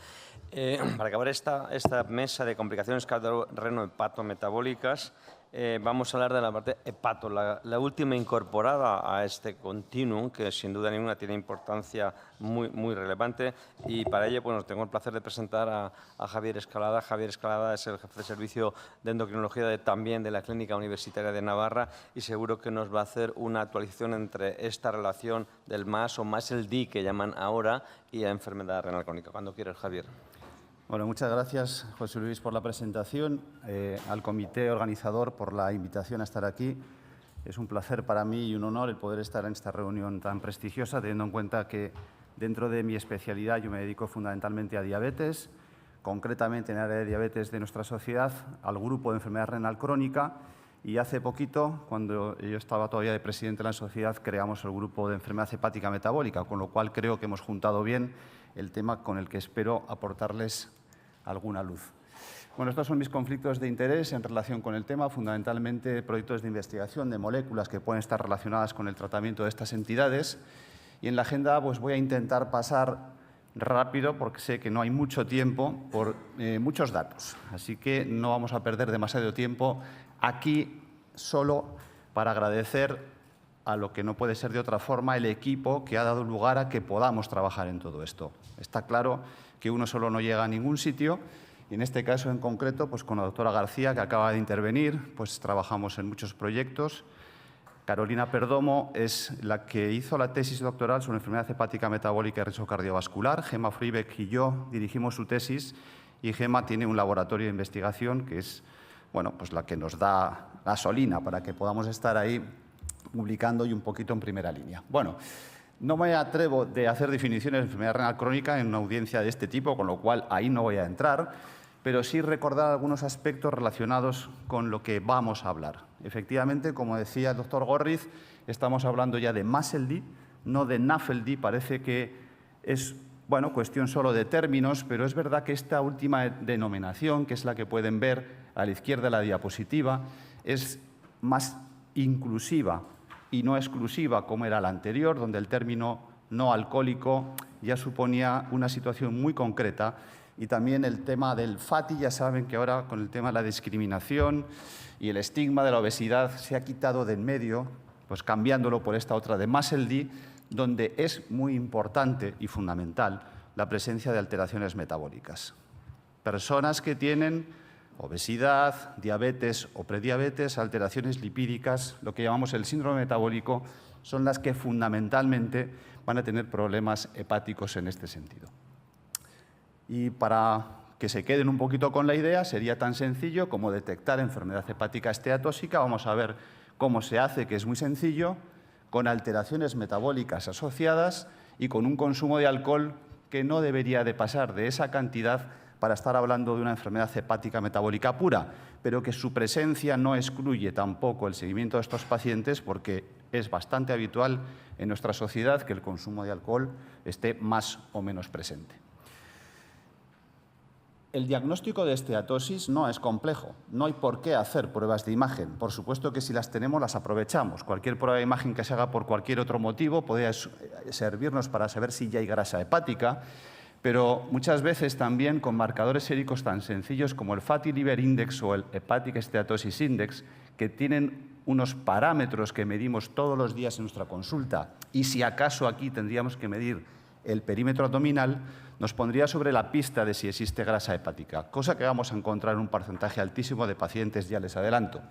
Para acabar esta mesa de complicaciones cardiorreno-hepatometabólicas, vamos a hablar de la parte hepato, la última incorporada a este continuum, que sin duda ninguna tiene importancia muy relevante. Y para ello, bueno, tengo el placer de presentar a Javier Escalada. Javier Escalada es el jefe de servicio de endocrinología también de la Clínica Universitaria de Navarra y seguro que nos va a hacer una actualización entre esta relación del MAS o MASLD, que llaman ahora, y la enfermedad renal crónica. Cuando quieras, Javier. Bueno, muchas gracias, José Luis, por la presentación, al comité organizador por la invitación a estar aquí. Es un placer para mí y un honor el poder estar en esta reunión tan prestigiosa, teniendo en cuenta que dentro de mi especialidad yo me dedico fundamentalmente a diabetes, concretamente en el área de diabetes de nuestra sociedad, al grupo de enfermedad renal crónica, y hace poquito, cuando yo estaba todavía de presidente de la sociedad, creamos el grupo de enfermedad hepática metabólica, con lo cual creo que hemos juntado bien el tema con el que espero aportarles alguna luz. Bueno, estos son mis conflictos de interés en relación con el tema, fundamentalmente proyectos de investigación de moléculas que pueden estar relacionadas con el tratamiento de estas entidades. Y en la agenda pues voy a intentar pasar rápido, porque sé que no hay mucho tiempo, por muchos datos. Así que no vamos a perder demasiado tiempo aquí, solo para agradecer a lo que no puede ser de otra forma el equipo que ha dado lugar a que podamos trabajar en todo esto. Está claro que uno solo no llega a ningún sitio y en este caso en concreto, pues con la doctora García, que acaba de intervenir, pues trabajamos en muchos proyectos. Carolina Perdomo es la que hizo la tesis doctoral sobre enfermedad hepática metabólica y riesgo cardiovascular. Gemma Fribeck y yo dirigimos su tesis y Gemma tiene un laboratorio de investigación que es, bueno, pues la que nos da gasolina para que podamos estar ahí publicando y un poquito en primera línea. Bueno, no me atrevo de hacer definiciones de enfermedad renal crónica en una audiencia de este tipo, con lo cual ahí no voy a entrar, pero sí recordar algunos aspectos relacionados con lo que vamos a hablar. Efectivamente, como decía el doctor Gorriz, estamos hablando ya de MASLD, no de NAFLD. Parece que es, bueno, cuestión solo de términos, pero es verdad que esta última denominación, que es la que pueden ver a la izquierda de la diapositiva, es más inclusiva y no exclusiva como era la anterior, donde el término no alcohólico ya suponía una situación muy concreta. Y también el tema del FATI, ya saben que ahora con el tema de la discriminación y el estigma de la obesidad se ha quitado de en medio, pues cambiándolo por esta otra de MASLD, donde es muy importante y fundamental la presencia de alteraciones metabólicas. Personas que tienen obesidad, diabetes o prediabetes, alteraciones lipídicas, lo que llamamos el síndrome metabólico, son las que fundamentalmente van a tener problemas hepáticos en este sentido. Y para que se queden un poquito con la idea, sería tan sencillo como detectar enfermedad hepática esteatóxica. Vamos a ver cómo se hace, que es muy sencillo, con alteraciones metabólicas asociadas y con un consumo de alcohol que no debería de pasar de esa cantidad para estar hablando de una enfermedad hepática metabólica pura, pero que su presencia no excluye tampoco el seguimiento de estos pacientes, porque es bastante habitual en nuestra sociedad que el consumo de alcohol esté más o menos presente. El diagnóstico de esteatosis no es complejo, no hay por qué hacer pruebas de imagen. Por supuesto que si las tenemos, las aprovechamos. Cualquier prueba de imagen que se haga por cualquier otro motivo podría servirnos para saber si ya hay grasa hepática, pero muchas veces también con marcadores séricos tan sencillos como el Fatty Liver Index o el Hepatic Steatosis Index, que tienen unos parámetros que medimos todos los días en nuestra consulta, y si acaso aquí tendríamos que medir el perímetro abdominal, nos pondría sobre la pista de si existe grasa hepática, cosa que vamos a encontrar en un porcentaje altísimo de pacientes, ya les adelanto.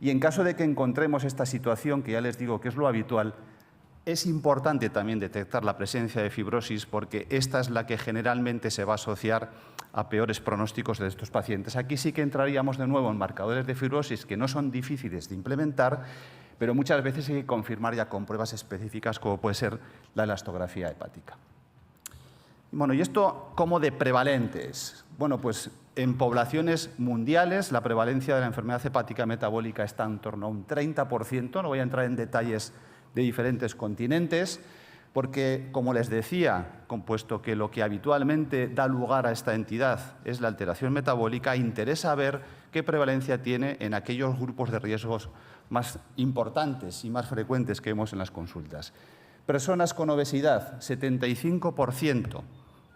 Y en caso de que encontremos esta situación, que ya les digo que es lo habitual, es importante también detectar la presencia de fibrosis, porque esta es la que generalmente se va a asociar a peores pronósticos de estos pacientes. Aquí sí que entraríamos de nuevo en marcadores de fibrosis que no son difíciles de implementar, pero muchas veces hay que confirmar ya con pruebas específicas, como puede ser la elastografía hepática. Bueno, ¿y esto cómo de prevalente es? Bueno, pues en poblaciones mundiales la prevalencia de la enfermedad hepática metabólica está en torno a un 30%. No voy a entrar en detalles de diferentes continentes, porque, como les decía, compuesto que lo que habitualmente da lugar a esta entidad es la alteración metabólica, interesa ver qué prevalencia tiene en aquellos grupos de riesgos más importantes y más frecuentes que vemos en las consultas. Personas con obesidad, 75%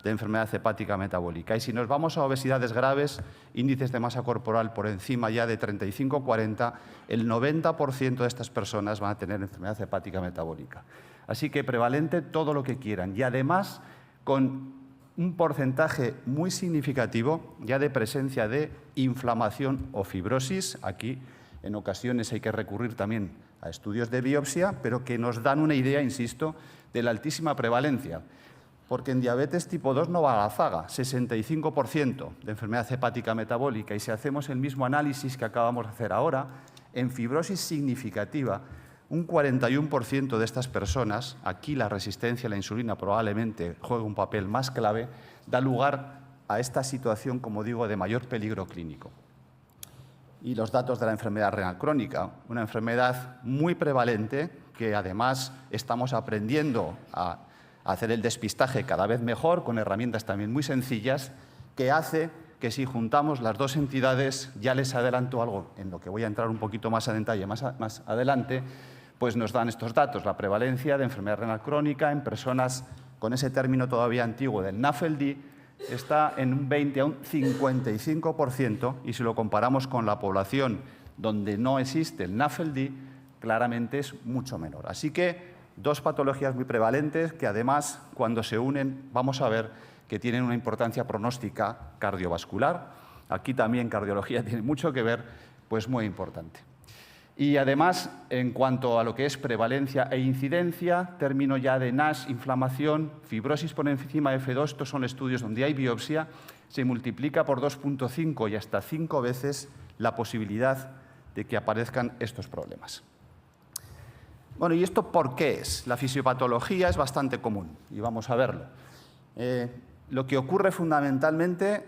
de enfermedad hepática metabólica. Y si nos vamos a obesidades graves, índices de masa corporal por encima ya de 35-40, el 90% de estas personas van a tener enfermedad hepática metabólica. Así que prevalente todo lo que quieran. Y además, con un porcentaje muy significativo ya de presencia de inflamación o fibrosis. Aquí, en ocasiones, hay que recurrir también a estudios de biopsia, pero que nos dan una idea, insisto, de la altísima prevalencia. Porque en diabetes tipo 2 no va a la zaga, 65% de enfermedad hepática metabólica. Y si hacemos el mismo análisis que acabamos de hacer ahora, en fibrosis significativa, un 41% de estas personas, aquí la resistencia a la insulina probablemente juega un papel más clave, da lugar a esta situación, como digo, de mayor peligro clínico. Y los datos de la enfermedad renal crónica, una enfermedad muy prevalente que además estamos aprendiendo a hacer el despistaje cada vez mejor, con herramientas también muy sencillas, que hace que si juntamos las dos entidades, ya les adelanto algo en lo que voy a entrar un poquito más a detalle más adelante, pues nos dan estos datos, la prevalencia de enfermedad renal crónica en personas con ese término todavía antiguo del NAFLD está en un 20 a un 55%, y si lo comparamos con la población donde no existe el NAFLD, claramente es mucho menor. Así que dos patologías muy prevalentes que además, cuando se unen, vamos a ver que tienen una importancia pronóstica cardiovascular. Aquí también cardiología tiene mucho que ver, pues muy importante. Y además, en cuanto a lo que es prevalencia e incidencia, término ya de NASH, inflamación, fibrosis por encima de F2, estos son estudios donde hay biopsia, se multiplica por 2.5 y hasta 5 veces la posibilidad de que aparezcan estos problemas. Bueno, ¿y esto por qué es? La fisiopatología es bastante común y vamos a verlo. Lo que ocurre fundamentalmente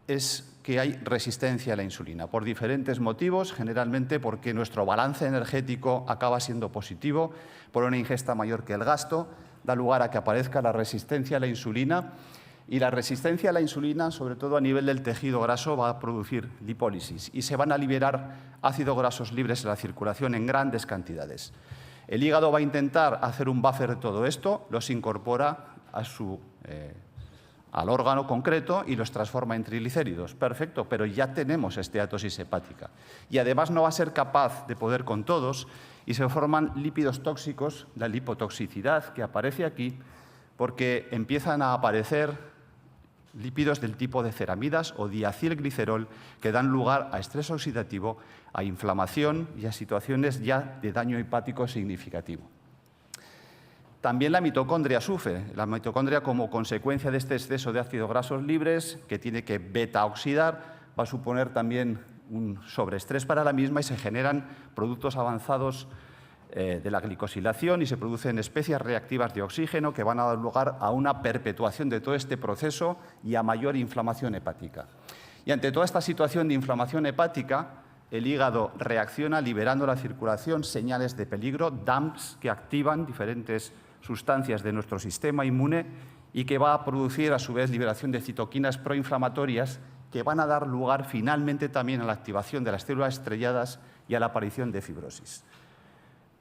es que hay resistencia a la insulina por diferentes motivos, generalmente porque nuestro balance energético acaba siendo positivo por una ingesta mayor que el gasto, da lugar a que aparezca la resistencia a la insulina, y la resistencia a la insulina, sobre todo a nivel del tejido graso, va a producir lipólisis y se van a liberar ácidos grasos libres en la circulación en grandes cantidades. El hígado va a intentar hacer un buffer de todo esto, los incorpora al órgano concreto y los transforma en triglicéridos. Perfecto, pero ya tenemos esteatosis hepática. Y además no va a ser capaz de poder con todos y se forman lípidos tóxicos, la lipotoxicidad que aparece aquí, porque empiezan a aparecer lípidos del tipo de ceramidas o diacilglicerol que dan lugar a estrés oxidativo, a inflamación y a situaciones ya de daño hepático significativo. también la mitocondria sufre. La mitocondria, como consecuencia de este exceso de ácidos grasos libres, que tiene que beta-oxidar, va a suponer también un sobreestrés para la misma y se generan productos avanzados de la glicosilación y se producen especies reactivas de oxígeno que van a dar lugar a una perpetuación de todo este proceso y a mayor inflamación hepática. Y ante toda esta situación de inflamación hepática, el hígado reacciona liberando a la circulación señales de peligro, DAMPs, que activan diferentes sustancias de nuestro sistema inmune y que va a producir a su vez liberación de citoquinas proinflamatorias que van a dar lugar finalmente también a la activación de las células estrelladas y a la aparición de fibrosis.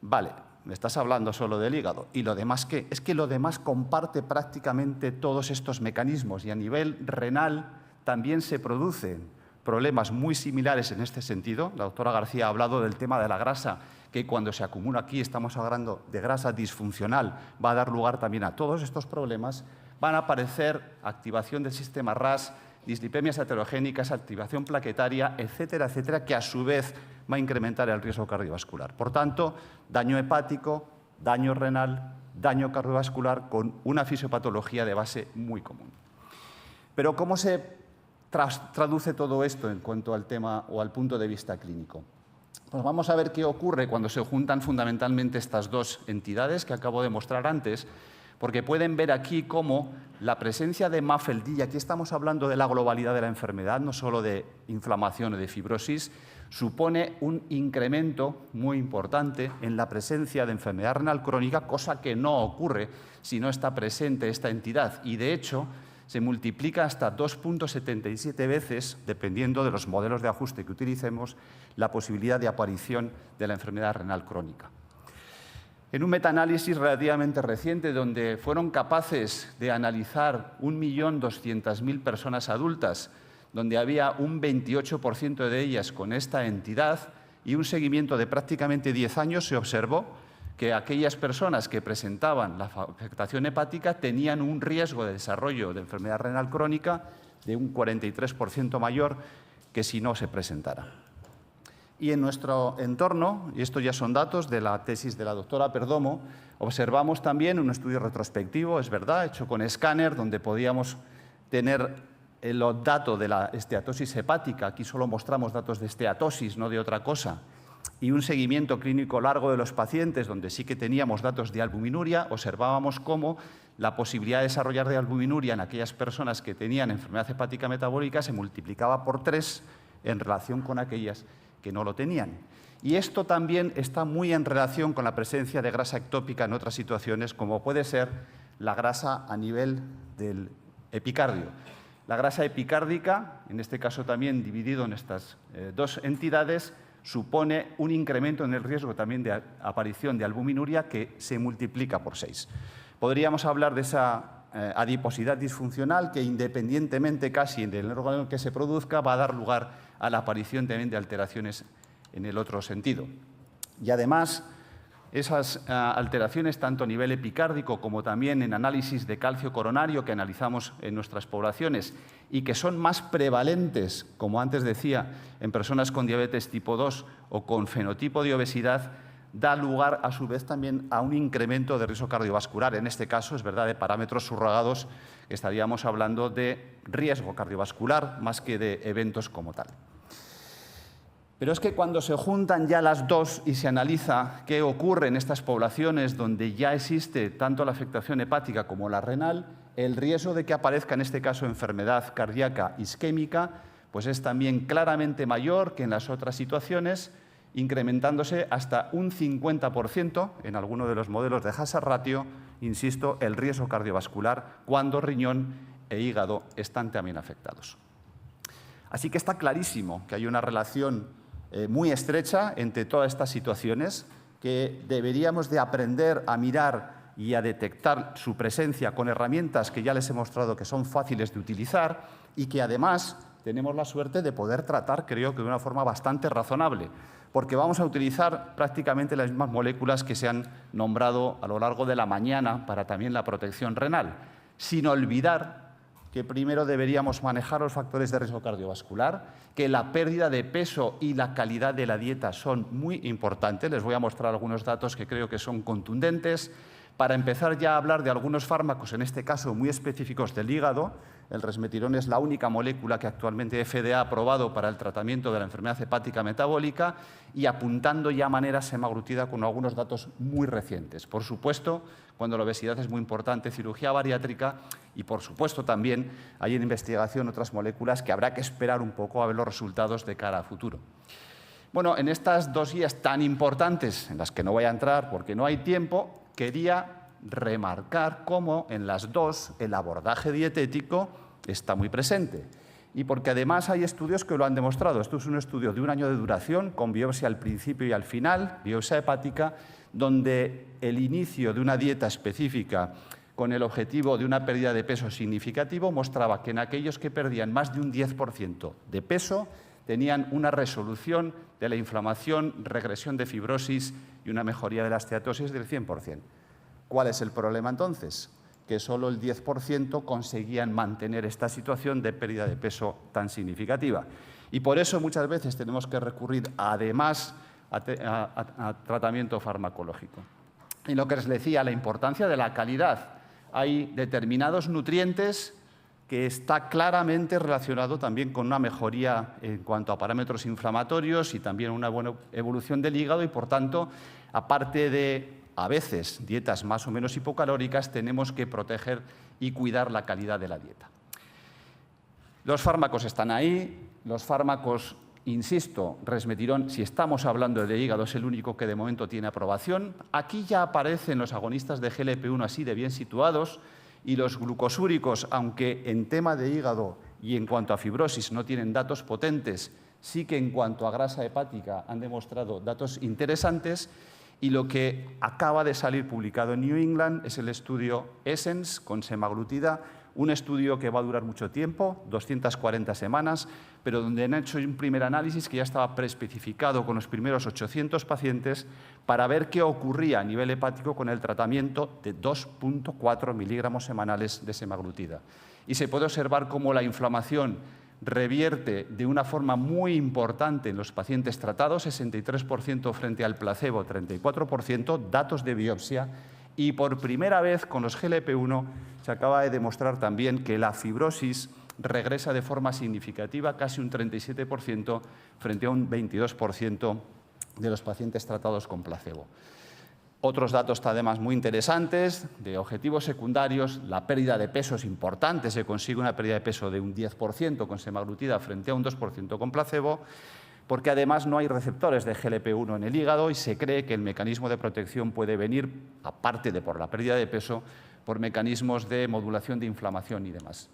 Vale, me estás hablando solo del hígado. ¿Y lo demás qué? Es que lo demás comparte prácticamente todos estos mecanismos y a nivel renal también se producen problemas muy similares en este sentido. La doctora García ha hablado del tema de la grasa, que cuando se acumula aquí, estamos hablando de grasa disfuncional, va a dar lugar también a todos estos problemas. Van a aparecer activación del sistema RAS, dislipemias heterogénicas, activación plaquetaria, etcétera, etcétera, que a su vez va a incrementar el riesgo cardiovascular. Por tanto, daño hepático, daño renal, daño cardiovascular con una fisiopatología de base muy común. Pero ¿cómo se traduce todo esto en cuanto al tema o al punto de vista clínico? Pues vamos a ver qué ocurre cuando se juntan fundamentalmente estas dos entidades que acabo de mostrar antes, porque pueden ver aquí cómo la presencia de MAFLD, y aquí estamos hablando de la globalidad de la enfermedad, no solo de inflamación o de fibrosis, supone un incremento muy importante en la presencia de enfermedad renal crónica, cosa que no ocurre si no está presente esta entidad. Y, de hecho, se multiplica hasta 2,77 veces, dependiendo de los modelos de ajuste que utilicemos, la posibilidad de aparición de la enfermedad renal crónica. En un metaanálisis relativamente reciente, donde fueron capaces de analizar 1.200.000 personas adultas, donde había un 28% de ellas con esta entidad y un seguimiento de prácticamente 10 años, se observó que aquellas personas que presentaban la afectación hepática tenían un riesgo de desarrollo de enfermedad renal crónica de un 43% mayor que si no se presentara. Y en nuestro entorno, y estos ya son datos de la tesis de la doctora Perdomo, observamos también un estudio retrospectivo, es verdad, hecho con escáner, donde podíamos tener los datos de la esteatosis hepática. Aquí solo mostramos datos de esteatosis, no de otra cosa. Y un seguimiento clínico largo de los pacientes, donde sí que teníamos datos de albuminuria, observábamos cómo la posibilidad de desarrollar de albuminuria en aquellas personas que tenían enfermedad hepática metabólica se multiplicaba por 3 en relación con aquellas que no lo tenían. Y esto también está muy en relación con la presencia de grasa ectópica en otras situaciones, como puede ser la grasa a nivel del epicardio. La grasa epicárdica, en este caso también dividido en estas dos entidades, supone un incremento en el riesgo también de aparición de albuminuria que se multiplica por 6. Podríamos hablar de esa adiposidad disfuncional que, independientemente casi del órgano en el que se produzca, va a dar lugar a la aparición también de alteraciones en el otro sentido. Y además, esas alteraciones, tanto a nivel epicárdico como también en análisis de calcio coronario que analizamos en nuestras poblaciones y que son más prevalentes, como antes decía, en personas con diabetes tipo 2 o con fenotipo de obesidad, da lugar a su vez también a un incremento de riesgo cardiovascular. En este caso, es verdad, de parámetros subrogados, estaríamos hablando de riesgo cardiovascular más que de eventos como tal. Pero es que cuando se juntan ya las dos y se analiza qué ocurre en estas poblaciones donde ya existe tanto la afectación hepática como la renal, el riesgo de que aparezca en este caso enfermedad cardíaca isquémica pues es también claramente mayor que en las otras situaciones, incrementándose hasta un 50% en alguno de los modelos de hazard ratio, insisto, el riesgo cardiovascular cuando riñón e hígado están también afectados. Así que está clarísimo que hay una relación muy estrecha entre todas estas situaciones, que deberíamos de aprender a mirar y a detectar su presencia con herramientas que ya les he mostrado que son fáciles de utilizar y que además tenemos la suerte de poder tratar, creo que de una forma bastante razonable, porque vamos a utilizar prácticamente las mismas moléculas que se han nombrado a lo largo de la mañana para también la protección renal, sin olvidar que primero deberíamos manejar los factores de riesgo cardiovascular, que la pérdida de peso y la calidad de la dieta son muy importantes. Les voy a mostrar algunos datos que creo que son contundentes, Para empezar ya a hablar de algunos fármacos, en este caso muy específicos del hígado, el resmetirón es la única molécula que actualmente FDA ha aprobado para el tratamiento de la enfermedad hepática metabólica y apuntando ya a manera semaglutida con algunos datos muy recientes. Por supuesto, cuando la obesidad es muy importante, cirugía bariátrica y, por supuesto, también hay en investigación otras moléculas que habrá que esperar un poco a ver los resultados de cara a futuro. Bueno, en estas dos guías tan importantes, en las que no voy a entrar porque no hay tiempo, quería remarcar cómo en las dos el abordaje dietético está muy presente. Y porque además hay estudios que lo han demostrado. Esto es un estudio de 1 año de duración, con biopsia al principio y al final, biopsia hepática, donde el inicio de una dieta específica con el objetivo de una pérdida de peso significativo mostraba que en aquellos que perdían más de un 10% de peso tenían una resolución de la inflamación, regresión de fibrosis y una mejoría de la esteatosis del 100%. ¿Cuál es el problema entonces? Que solo el 10% conseguían mantener esta situación de pérdida de peso tan significativa. Y por eso muchas veces tenemos que recurrir además a tratamiento farmacológico. Y lo que les decía, la importancia de la calidad. Hay determinados nutrientes que está claramente relacionado también con una mejoría en cuanto a parámetros inflamatorios y también una buena evolución del hígado y, por tanto, aparte de, a veces, dietas más o menos hipocalóricas, tenemos que proteger y cuidar la calidad de la dieta. Los fármacos están ahí, los fármacos, insisto, resmetirón, si estamos hablando de hígado, es el único que de momento tiene aprobación. Aquí ya aparecen los agonistas de GLP-1 así de bien situados, y los glucosúricos, aunque en tema de hígado y en cuanto a fibrosis no tienen datos potentes, sí que en cuanto a grasa hepática han demostrado datos interesantes. Y lo que acaba de salir publicado en New England es el estudio Essence con semaglutida, un estudio que va a durar mucho tiempo, 240 semanas, pero donde han hecho un primer análisis que ya estaba preespecificado con los primeros 800 pacientes para ver qué ocurría a nivel hepático con el tratamiento de 2,4 miligramos semanales de semaglutida. Y se puede observar cómo la inflamación revierte de una forma muy importante en los pacientes tratados, 63% frente al placebo, 34%, datos de biopsia. Y por primera vez con los GLP-1 se acaba de demostrar también que la fibrosis regresa de forma significativa, casi un 37% frente a un 22% de los pacientes tratados con placebo. Otros datos además muy interesantes de objetivos secundarios, la pérdida de peso es importante, se consigue una pérdida de peso de un 10% con semaglutida frente a un 2% con placebo, porque además no hay receptores de GLP-1 en el hígado y se cree que el mecanismo de protección puede venir, aparte de por la pérdida de peso, por mecanismos de modulación de inflamación y demás.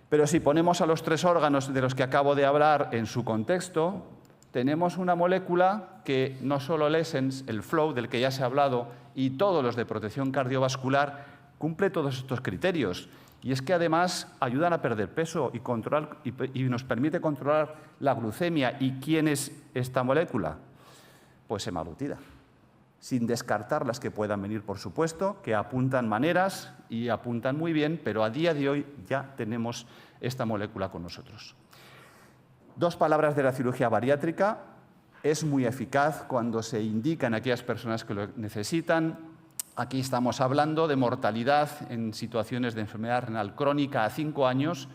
Pero si ponemos a los tres órganos de los que acabo de hablar en su contexto, tenemos una molécula que no solo el Essence, el Flow, del que ya se ha hablado, y todos los de protección cardiovascular, cumple todos estos criterios. Y es que además ayudan a perder peso y nos permite controlar la glucemia. ¿Y quién es esta molécula? Pues semaglutida. Sin descartar las que puedan venir, por supuesto, que apuntan maneras y apuntan muy bien, pero a día de hoy ya tenemos esta molécula con nosotros. Dos palabras de la cirugía bariátrica. Es muy eficaz cuando se indica en aquellas personas que lo necesitan. Aquí estamos hablando de mortalidad en situaciones de enfermedad renal crónica a 5 años.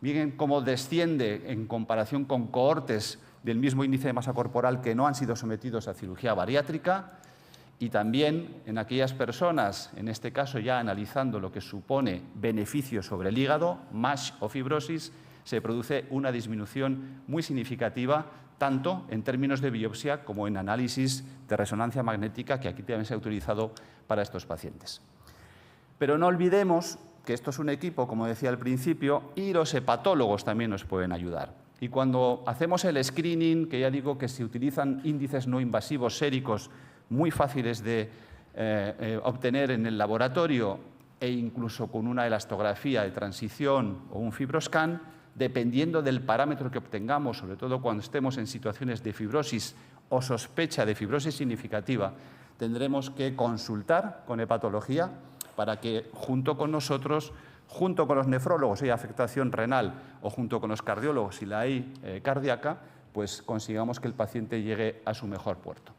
Miren cómo desciende en comparación con cohortes del mismo índice de masa corporal que no han sido sometidos a cirugía bariátrica. Y también en aquellas personas, en este caso ya analizando lo que supone beneficio sobre el hígado, MASH o fibrosis, se produce una disminución muy significativa, tanto en términos de biopsia como en análisis de resonancia magnética, que aquí también se ha utilizado para estos pacientes. Pero no olvidemos que esto es un equipo, como decía al principio, y los hepatólogos también nos pueden ayudar. Y cuando hacemos el screening, que ya digo que se utilizan índices no invasivos séricos muy fáciles de obtener en el laboratorio e incluso con una elastografía de transición o un fibroscan, dependiendo del parámetro que obtengamos, sobre todo cuando estemos en situaciones de fibrosis o sospecha de fibrosis significativa, tendremos que consultar con hepatología para que junto con nosotros, junto con los nefrólogos si hay afectación renal o junto con los cardiólogos si la hay cardíaca, pues consigamos que el paciente llegue a su mejor puerto.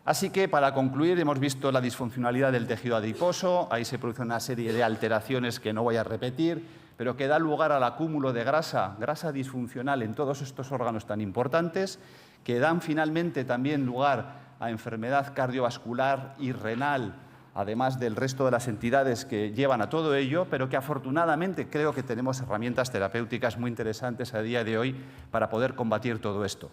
Así que, para concluir, hemos visto la disfuncionalidad del tejido adiposo. Ahí se produce una serie de alteraciones que no voy a repetir, pero que da lugar al acúmulo de grasa disfuncional en todos estos órganos tan importantes, que dan finalmente también lugar a enfermedad cardiovascular y renal, además del resto de las entidades que llevan a todo ello, pero que afortunadamente creo que tenemos herramientas terapéuticas muy interesantes a día de hoy para poder combatir todo esto.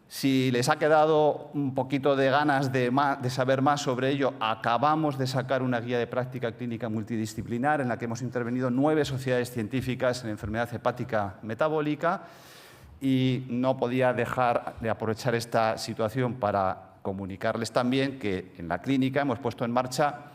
Si les ha quedado un poquito de ganas de saber más sobre ello, acabamos de sacar una guía de práctica clínica multidisciplinar en la que hemos intervenido 9 sociedades científicas en enfermedad hepática metabólica y no podía dejar de aprovechar esta situación para comunicarles también que en la clínica hemos puesto en marcha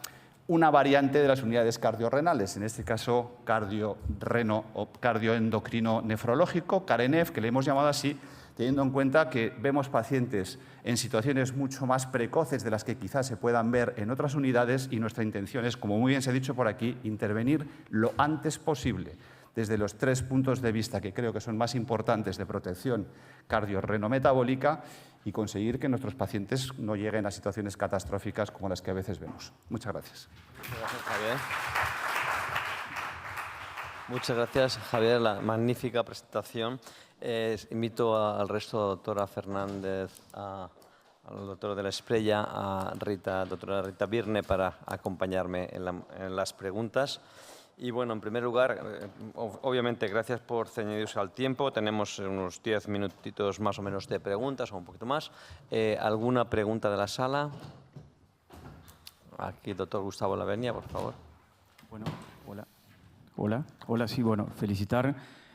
una variante de las unidades cardiorrenales, en este caso cardiorreno o cardioendocrino nefrológico, CARENEF, que le hemos llamado así, teniendo en cuenta que vemos pacientes en situaciones mucho más precoces de las que quizás se puedan ver en otras unidades y nuestra intención es, como muy bien se ha dicho por aquí, intervenir lo antes posible desde los 3 puntos de vista que creo que son más importantes de protección cardiorrenometabólica y conseguir que nuestros pacientes no lleguen a situaciones catastróficas como las que a veces vemos. Muchas gracias. Gracias, Javier. Muchas gracias, Javier, la magnífica presentación. Invito al resto, doctora Fernández, al doctor de la Espriella, a doctora Rita Birne, para acompañarme en las preguntas. Y bueno, en primer lugar, obviamente, gracias por ceñiros al tiempo. Tenemos unos 10 minutitos más o menos de preguntas, o un poquito más. ¿Alguna pregunta de la sala? Aquí, doctor Gustavo Lavernia, por favor. Bueno, hola, sí, bueno, felicitar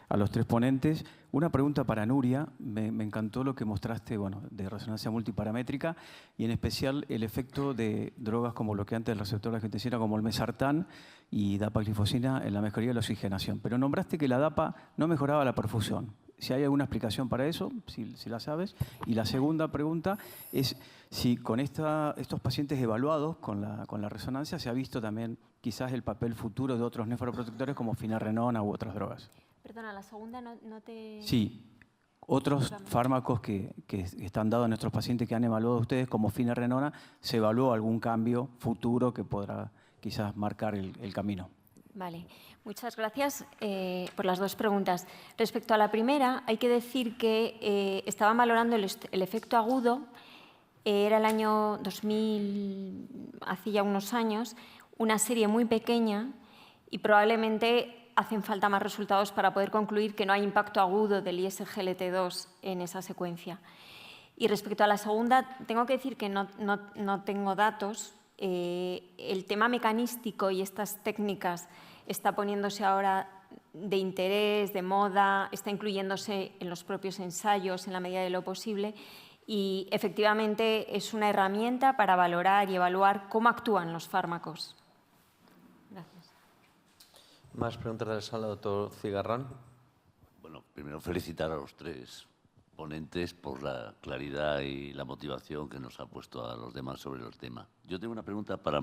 a los 3 ponentes. Una pregunta para Nuria. Me encantó lo que mostraste, bueno, de resonancia multiparamétrica y en especial el efecto de drogas como bloqueantes del receptor de angiotensina como el mesartán y dapaglifosina en la mejoría de la oxigenación. Pero nombraste que la DAPA no mejoraba la perfusión. Si hay alguna explicación para eso, si la sabes. Y la segunda pregunta es si con estos pacientes evaluados con la resonancia se ha visto también quizás el papel futuro de otros nefroprotectores como finerenona u otras drogas. Perdona, la segunda no te... Sí, otros fármacos que están dados a nuestros pacientes que han evaluado ustedes como finerenona, ¿se evaluó algún cambio futuro que podrá quizás marcar el camino? Vale, muchas gracias por las 2 preguntas. Respecto a la primera, hay que decir que estaban valorando el efecto agudo, era el año 2000, hace ya unos años, una serie muy pequeña y probablemente hacen falta más resultados para poder concluir que no hay impacto agudo del ISGLT2 en esa secuencia. Y respecto a la segunda, tengo que decir que no tengo datos. El tema mecanístico y estas técnicas está poniéndose ahora de interés, de moda, está incluyéndose en los propios ensayos en la medida de lo posible y efectivamente es una herramienta para valorar y evaluar cómo actúan los fármacos. Gracias. ¿Más preguntas de la sala, doctor Cigarrón? Bueno, primero felicitar a los 3 ponentes por la claridad y la motivación que nos ha puesto a los demás sobre el tema. Yo tengo una pregunta para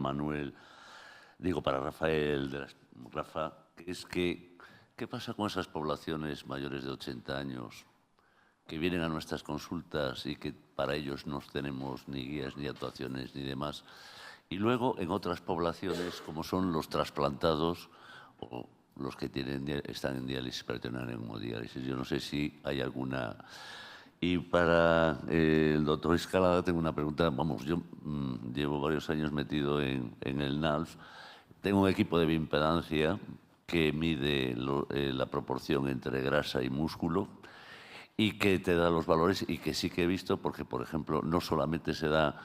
para Rafael, Rafa, que es que, ¿qué pasa con esas poblaciones mayores de 80 años que vienen a nuestras consultas y que para ellos no tenemos ni guías, ni actuaciones, ni demás? Y luego en otras poblaciones, como son los trasplantados o los que están en diálisis peritoneal, en hemodiálisis. Yo no sé si hay alguna... Y para el doctor Escalada tengo una pregunta. Vamos, yo llevo varios años metido en el NALF. Tengo un equipo de bioimpedancia que mide la proporción entre grasa y músculo y que te da los valores y que sí que he visto, porque, por ejemplo, no solamente se da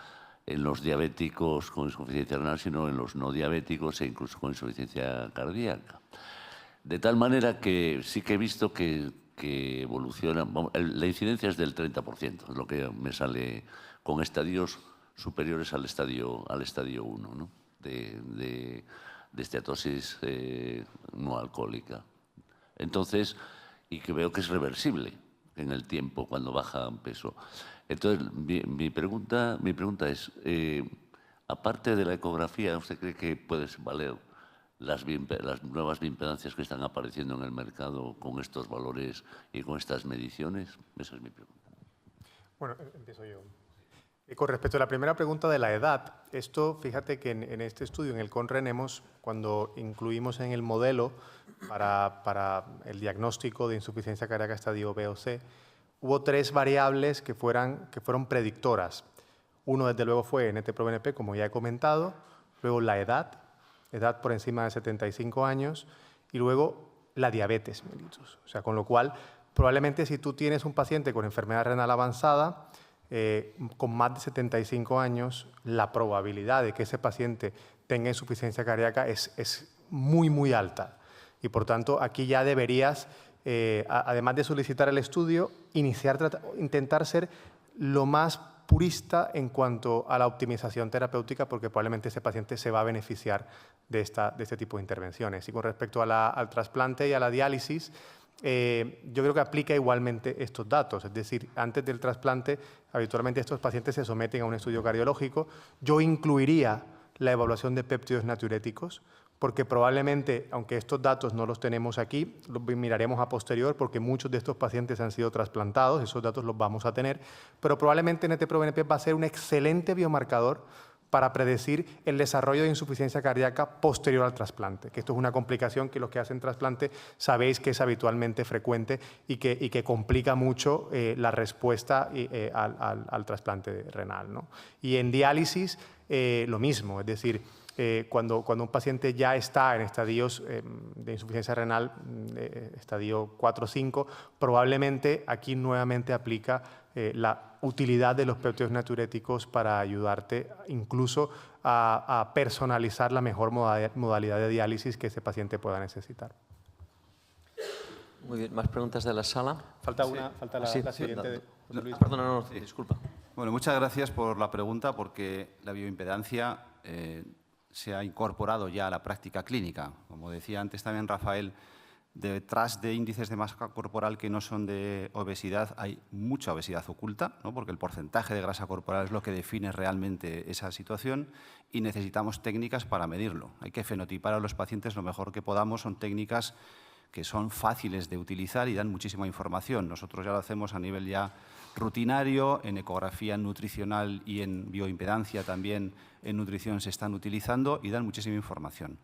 en los diabéticos con insuficiencia renal, sino en los no diabéticos e incluso con insuficiencia cardíaca. De tal manera que sí que he visto que evoluciona. La incidencia es del 30%, es lo que me sale con estadios superiores al estadio 1, ¿no? de esteatosis no alcohólica. Entonces, y que veo que es reversible en el tiempo cuando baja peso. Entonces, mi pregunta es, aparte de la ecografía, ¿usted cree que puede valer las nuevas bioimpedancias que están apareciendo en el mercado con estos valores y con estas mediciones? Esa es mi pregunta. Bueno, empiezo yo. Con respecto a la primera pregunta de la edad, esto, fíjate que en este estudio, en el CONREN, cuando incluimos en el modelo para el diagnóstico de insuficiencia cardíaca estadio B o C, hubo 3 variables que fueron predictoras. Uno, desde luego, fue NT-proBNP, como ya he comentado, luego la edad por encima de 75 años, y luego la diabetes mellitus. O sea, con lo cual, probablemente si tú tienes un paciente con enfermedad renal avanzada, con más de 75 años, la probabilidad de que ese paciente tenga insuficiencia cardíaca es muy, muy alta. Y por tanto, aquí ya deberías, además de solicitar el estudio, intentar ser lo más purista en cuanto a la optimización terapéutica, porque probablemente ese paciente se va a beneficiar de este tipo de intervenciones. Y con respecto al trasplante y a la diálisis, yo creo que aplica igualmente estos datos. Es decir, antes del trasplante, habitualmente estos pacientes se someten a un estudio cardiológico. Yo incluiría la evaluación de péptidos natriuréticos, porque probablemente, aunque estos datos no los tenemos aquí, los miraremos a posterior, porque muchos de estos pacientes han sido trasplantados, esos datos los vamos a tener, pero probablemente NT-proBNP va a ser un excelente biomarcador para predecir el desarrollo de insuficiencia cardíaca posterior al trasplante, que esto es una complicación que los que hacen trasplante sabéis que es habitualmente frecuente y que complica mucho la respuesta al trasplante renal, ¿no? Y en diálisis lo mismo, es decir, cuando un paciente ya está en estadios de insuficiencia renal, estadio 4 o 5, probablemente aquí nuevamente aplica la utilidad de los péptidos natriuréticos para ayudarte incluso a personalizar la mejor modalidad de diálisis que ese paciente pueda necesitar. Muy bien, ¿más preguntas de la sala? Falta la siguiente. Perdona, no, disculpa. Bueno, muchas gracias por la pregunta, porque la bioimpedancia se ha incorporado ya a la práctica clínica. Como decía antes también Rafael, detrás de índices de masa corporal que no son de obesidad hay mucha obesidad oculta, ¿no? Porque el porcentaje de grasa corporal es lo que define realmente esa situación y necesitamos técnicas para medirlo. Hay que fenotipar a los pacientes lo mejor que podamos, son técnicas que son fáciles de utilizar y dan muchísima información. Nosotros ya lo hacemos a nivel ya rutinario, en ecografía nutricional y en bioimpedancia también en nutrición se están utilizando y dan muchísima información.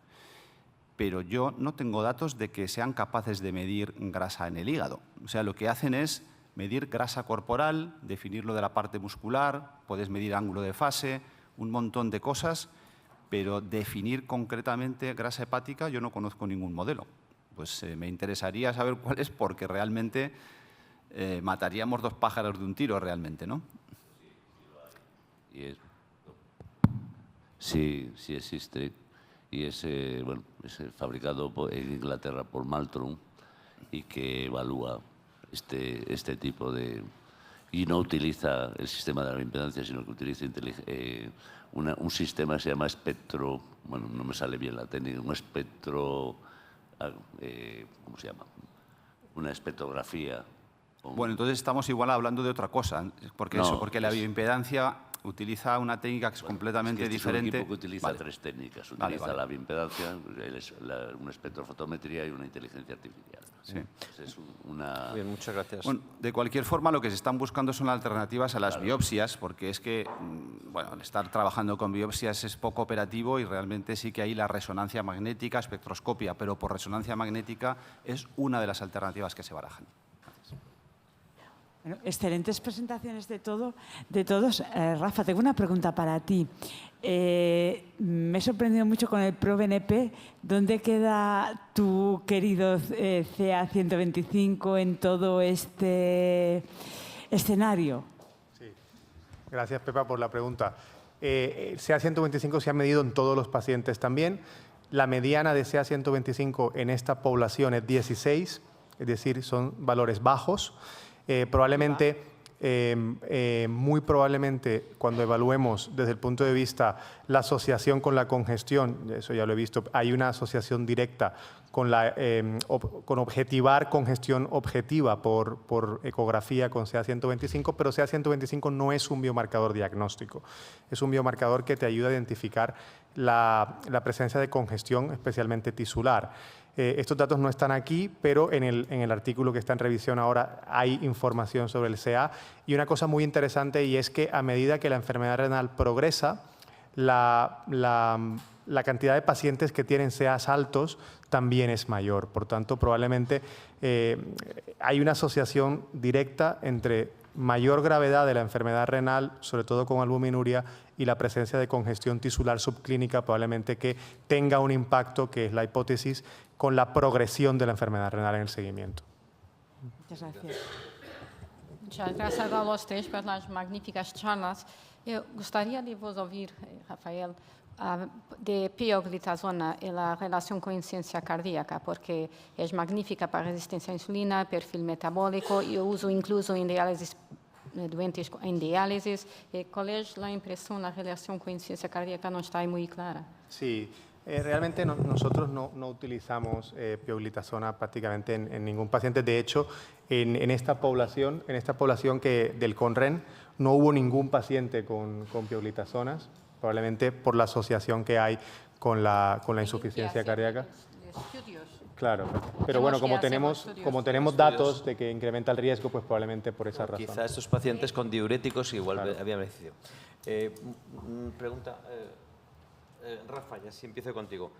Pero yo no tengo datos de que sean capaces de medir grasa en el hígado. O sea, lo que hacen es medir grasa corporal, definirlo de la parte muscular, puedes medir ángulo de fase, un montón de cosas, pero definir concretamente grasa hepática yo no conozco ningún modelo. Pues me interesaría saber cuál es, porque realmente mataríamos 2 pájaros de un tiro realmente, ¿no? Sí, existe. Y es fabricado en Inglaterra por Maltron y que evalúa este tipo de... Y no utiliza el sistema de la impedancia, sino que utiliza un sistema que se llama espectro, bueno, no me sale bien la técnica, un espectro... ¿cómo se llama? Una espectrografía. Bueno, entonces estamos igual hablando de otra cosa, porque la bioimpedancia utiliza una técnica que es completamente diferente. Es un equipo que utiliza 3 técnicas. Utiliza la bioimpedancia, una espectrofotometría y una inteligencia artificial. Sí. Es una... Bien, muchas gracias. Bueno, de cualquier forma, lo que se están buscando son alternativas a las biopsias, porque es que, bueno, estar trabajando con biopsias es poco operativo y realmente sí que hay la resonancia magnética, espectroscopia, pero por resonancia magnética es una de las alternativas que se barajan. Bueno, excelentes presentaciones de todos. Rafa, tengo una pregunta para ti. Me he sorprendido mucho con el ProBNP. ¿Dónde queda tu querido CA125 en todo este escenario? Sí. Gracias, Pepa, por la pregunta. El CA125 se ha medido en todos los pacientes también. La mediana de CA125 en esta población es 16, es decir, son valores bajos. Muy probablemente, cuando evaluemos desde el punto de vista la asociación con la congestión, eso ya lo he visto, hay una asociación directa con objetivar congestión objetiva por ecografía con CA125, pero CA125 no es un biomarcador diagnóstico. Es un biomarcador que te ayuda a identificar la presencia de congestión, especialmente tisular. Estos datos no están aquí, pero en el artículo que está en revisión ahora hay información sobre el CA. Y una cosa muy interesante, y es que a medida que la enfermedad renal progresa, la cantidad de pacientes que tienen CAs altos también es mayor. Por tanto, probablemente hay una asociación directa entre mayor gravedad de la enfermedad renal, sobre todo con albuminuria, y la presencia de congestión tisular subclínica, probablemente que tenga un impacto, que es la hipótesis, con la progresión de la enfermedad renal en el seguimiento. Muchas gracias. Muchas gracias a los tres por las magníficas charlas. Eu gostaria de vos ouvir, Rafael, de pioglitazona e a relação com a insuficiência cardíaca, porque é magnífica para a resistência à insulina, perfil metabólico e o uso incluso em diálise, doentes em diálise. Qual é a impressão, a relação com a insuficiência cardíaca não está muito clara? Sí, realmente nosotros no utilizamos pioglitazona prácticamente en ningún paciente. De hecho, en esta población del CONREN no hubo ningún paciente con pioglitazonas, probablemente por la asociación que hay con la insuficiencia cardíaca. Claro, pero bueno, como tenemos datos de que incrementa el riesgo, pues probablemente por esa razón. Quizá estos pacientes con diuréticos igual habían beneficio. Pregunta, Rafa, ya si empiezo contigo.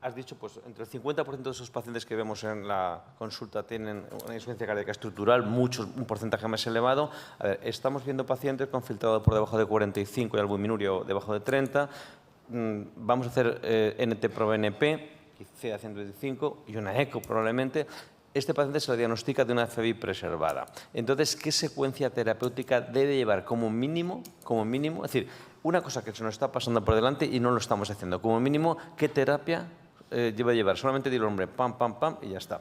Has dicho, pues, entre el 50% de esos pacientes que vemos en la consulta tienen una insuficiencia cardíaca estructural, un porcentaje más elevado. A ver, estamos viendo pacientes con filtrado por debajo de 45 y albuminuria debajo de 30. Vamos a hacer NT-proBNP, quizá 125 y una eco probablemente. Este paciente se le diagnostica de una FEBI preservada. Entonces, ¿qué secuencia terapéutica debe llevar como mínimo? Es decir, una cosa que se nos está pasando por delante y no lo estamos haciendo. Como mínimo, ¿qué terapia debe llevar? Solamente dir el nombre, pam, pam, pam, y ya está.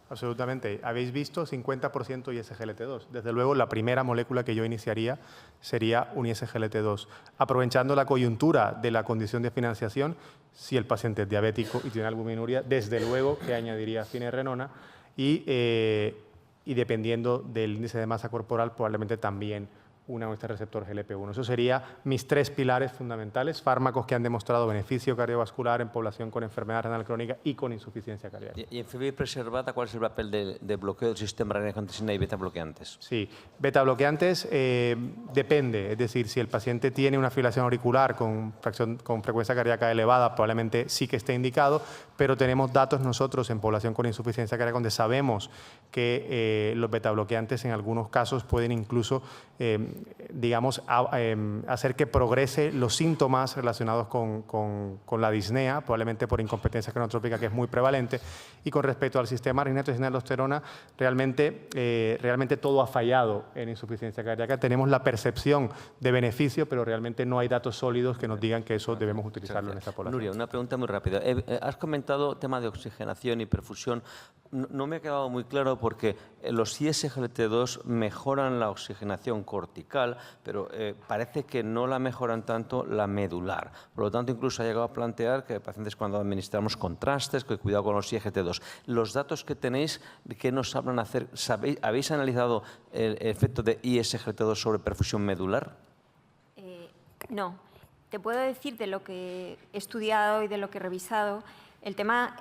Absolutamente. Habéis visto 50% ISGLT2. Desde luego, la primera molécula que yo iniciaría sería un ISGLT2. Aprovechando la coyuntura de la condición de financiación, si el paciente es diabético y tiene albuminuria, desde luego que añadiría finerenona y dependiendo del índice de masa corporal, probablemente también un agonista receptor GLP-1. Eso serían mis tres pilares fundamentales, fármacos que han demostrado beneficio cardiovascular en población con enfermedad renal crónica y con insuficiencia cardíaca. ¿Y en FEBI preservada cuál es el papel de bloqueo del sistema renal angiotensina y beta bloqueantes? Sí, beta bloqueantes depende, es decir, si el paciente tiene una fibrilación auricular con frecuencia cardíaca elevada, probablemente sí que esté indicado, pero tenemos datos nosotros en población con insuficiencia cardíaca donde sabemos que los beta bloqueantes en algunos casos pueden incluso digamos, hacer que progrese los síntomas relacionados con la disnea, probablemente por incompetencia cronotrópica, que es muy prevalente. Y con respecto al sistema renina-angiotensina aldosterona, realmente todo ha fallado en insuficiencia cardíaca. Tenemos la percepción de beneficio, pero realmente no hay datos sólidos que nos digan que eso debemos utilizarlo en esta población. Nuria, una pregunta muy rápida. Has comentado tema de oxigenación y perfusión. No me ha quedado muy claro porque los ISGLT2 mejoran la oxigenación cortical, pero parece que no la mejoran tanto la medular. Por lo tanto, incluso ha llegado a plantear que pacientes cuando administramos contrastes, que cuidado con los ISGLT2. Los datos que tenéis, ¿qué nos hablan hacer? ¿Habéis analizado el efecto de ISGLT2 sobre perfusión medular? No. Te puedo decir de lo que he estudiado y de lo que he revisado. El tema,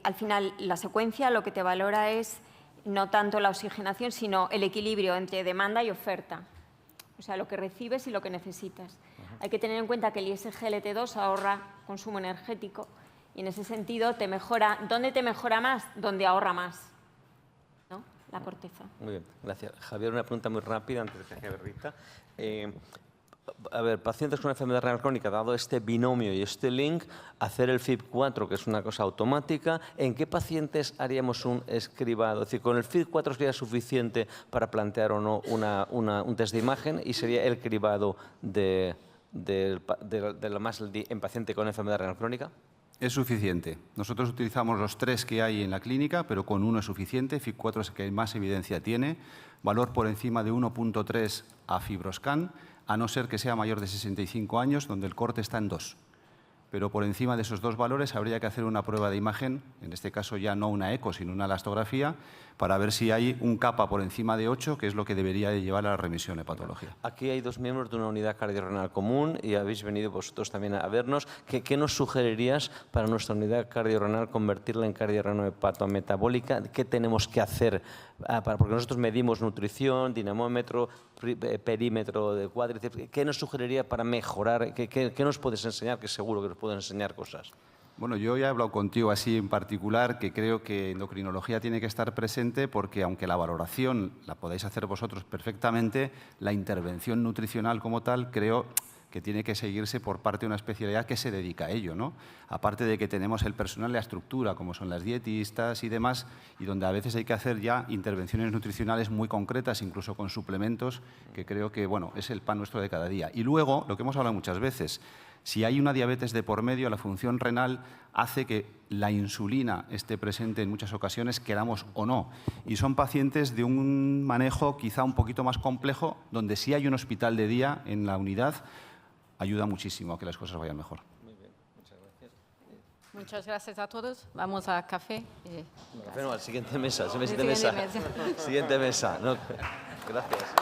al final, la secuencia lo que te valora es no tanto la oxigenación, sino el equilibrio entre demanda y oferta. O sea, lo que recibes y lo que necesitas. Hay que tener en cuenta que el ISGLT2 ahorra consumo energético y en ese sentido te mejora. ¿Dónde te mejora más? Donde ahorra más, ¿no? La corteza. Muy bien, gracias. Javier, una pregunta muy rápida antes de que acabe Rita. A ver, pacientes con enfermedad renal crónica, dado este binomio y este link, hacer el FIB4, que es una cosa automática, ¿en qué pacientes haríamos un escribado? Es decir, ¿con el FIB4 sería suficiente para plantear o no un test de imagen y sería el cribado en paciente con enfermedad renal crónica? Es suficiente. Nosotros utilizamos los tres que hay en la clínica, pero con uno es suficiente. FIB4 es el que más evidencia tiene. Valor por encima de 1.3 a FibroScan, a no ser que sea mayor de 65 años, donde el corte está en 2. pero por encima de esos 2 valores habría que hacer una prueba de imagen, en este caso ya no una eco, sino una elastografía, para ver si hay un kappa por encima de 8, que es lo que debería de llevar a la remisión de patología. Aquí hay 2 miembros de una unidad cardiorrenal común y habéis venido vosotros también a vernos. ¿Qué nos sugerirías para nuestra unidad cardiorrenal convertirla en cardiorrenohepatometabólica? ¿Qué tenemos que hacer? Porque nosotros medimos nutrición, dinamómetro, perímetro de cuádriceps. ¿Qué nos sugeriría para mejorar? ¿Qué nos puedes enseñar? Que seguro que nos puedes enseñar cosas. Bueno, yo ya he hablado contigo así en particular, que creo que endocrinología tiene que estar presente porque aunque la valoración la podáis hacer vosotros perfectamente, la intervención nutricional como tal creo que tiene que seguirse por parte de una especialidad que se dedica a ello, ¿no? Aparte de que tenemos el personal y la estructura, como son las dietistas y demás, y donde a veces hay que hacer ya intervenciones nutricionales muy concretas, incluso con suplementos, que creo que bueno, es el pan nuestro de cada día. Y luego, lo que hemos hablado muchas veces, si hay una diabetes de por medio, la función renal hace que la insulina esté presente en muchas ocasiones, queramos o no. Y son pacientes de un manejo quizá un poquito más complejo, donde si hay un hospital de día en la unidad, ayuda muchísimo a que las cosas vayan mejor. Muy bien, muchas gracias. Muchas gracias a todos. Vamos a café. Café no, a la siguiente mesa. Siguiente mesa. Siguiente mesa. No, gracias.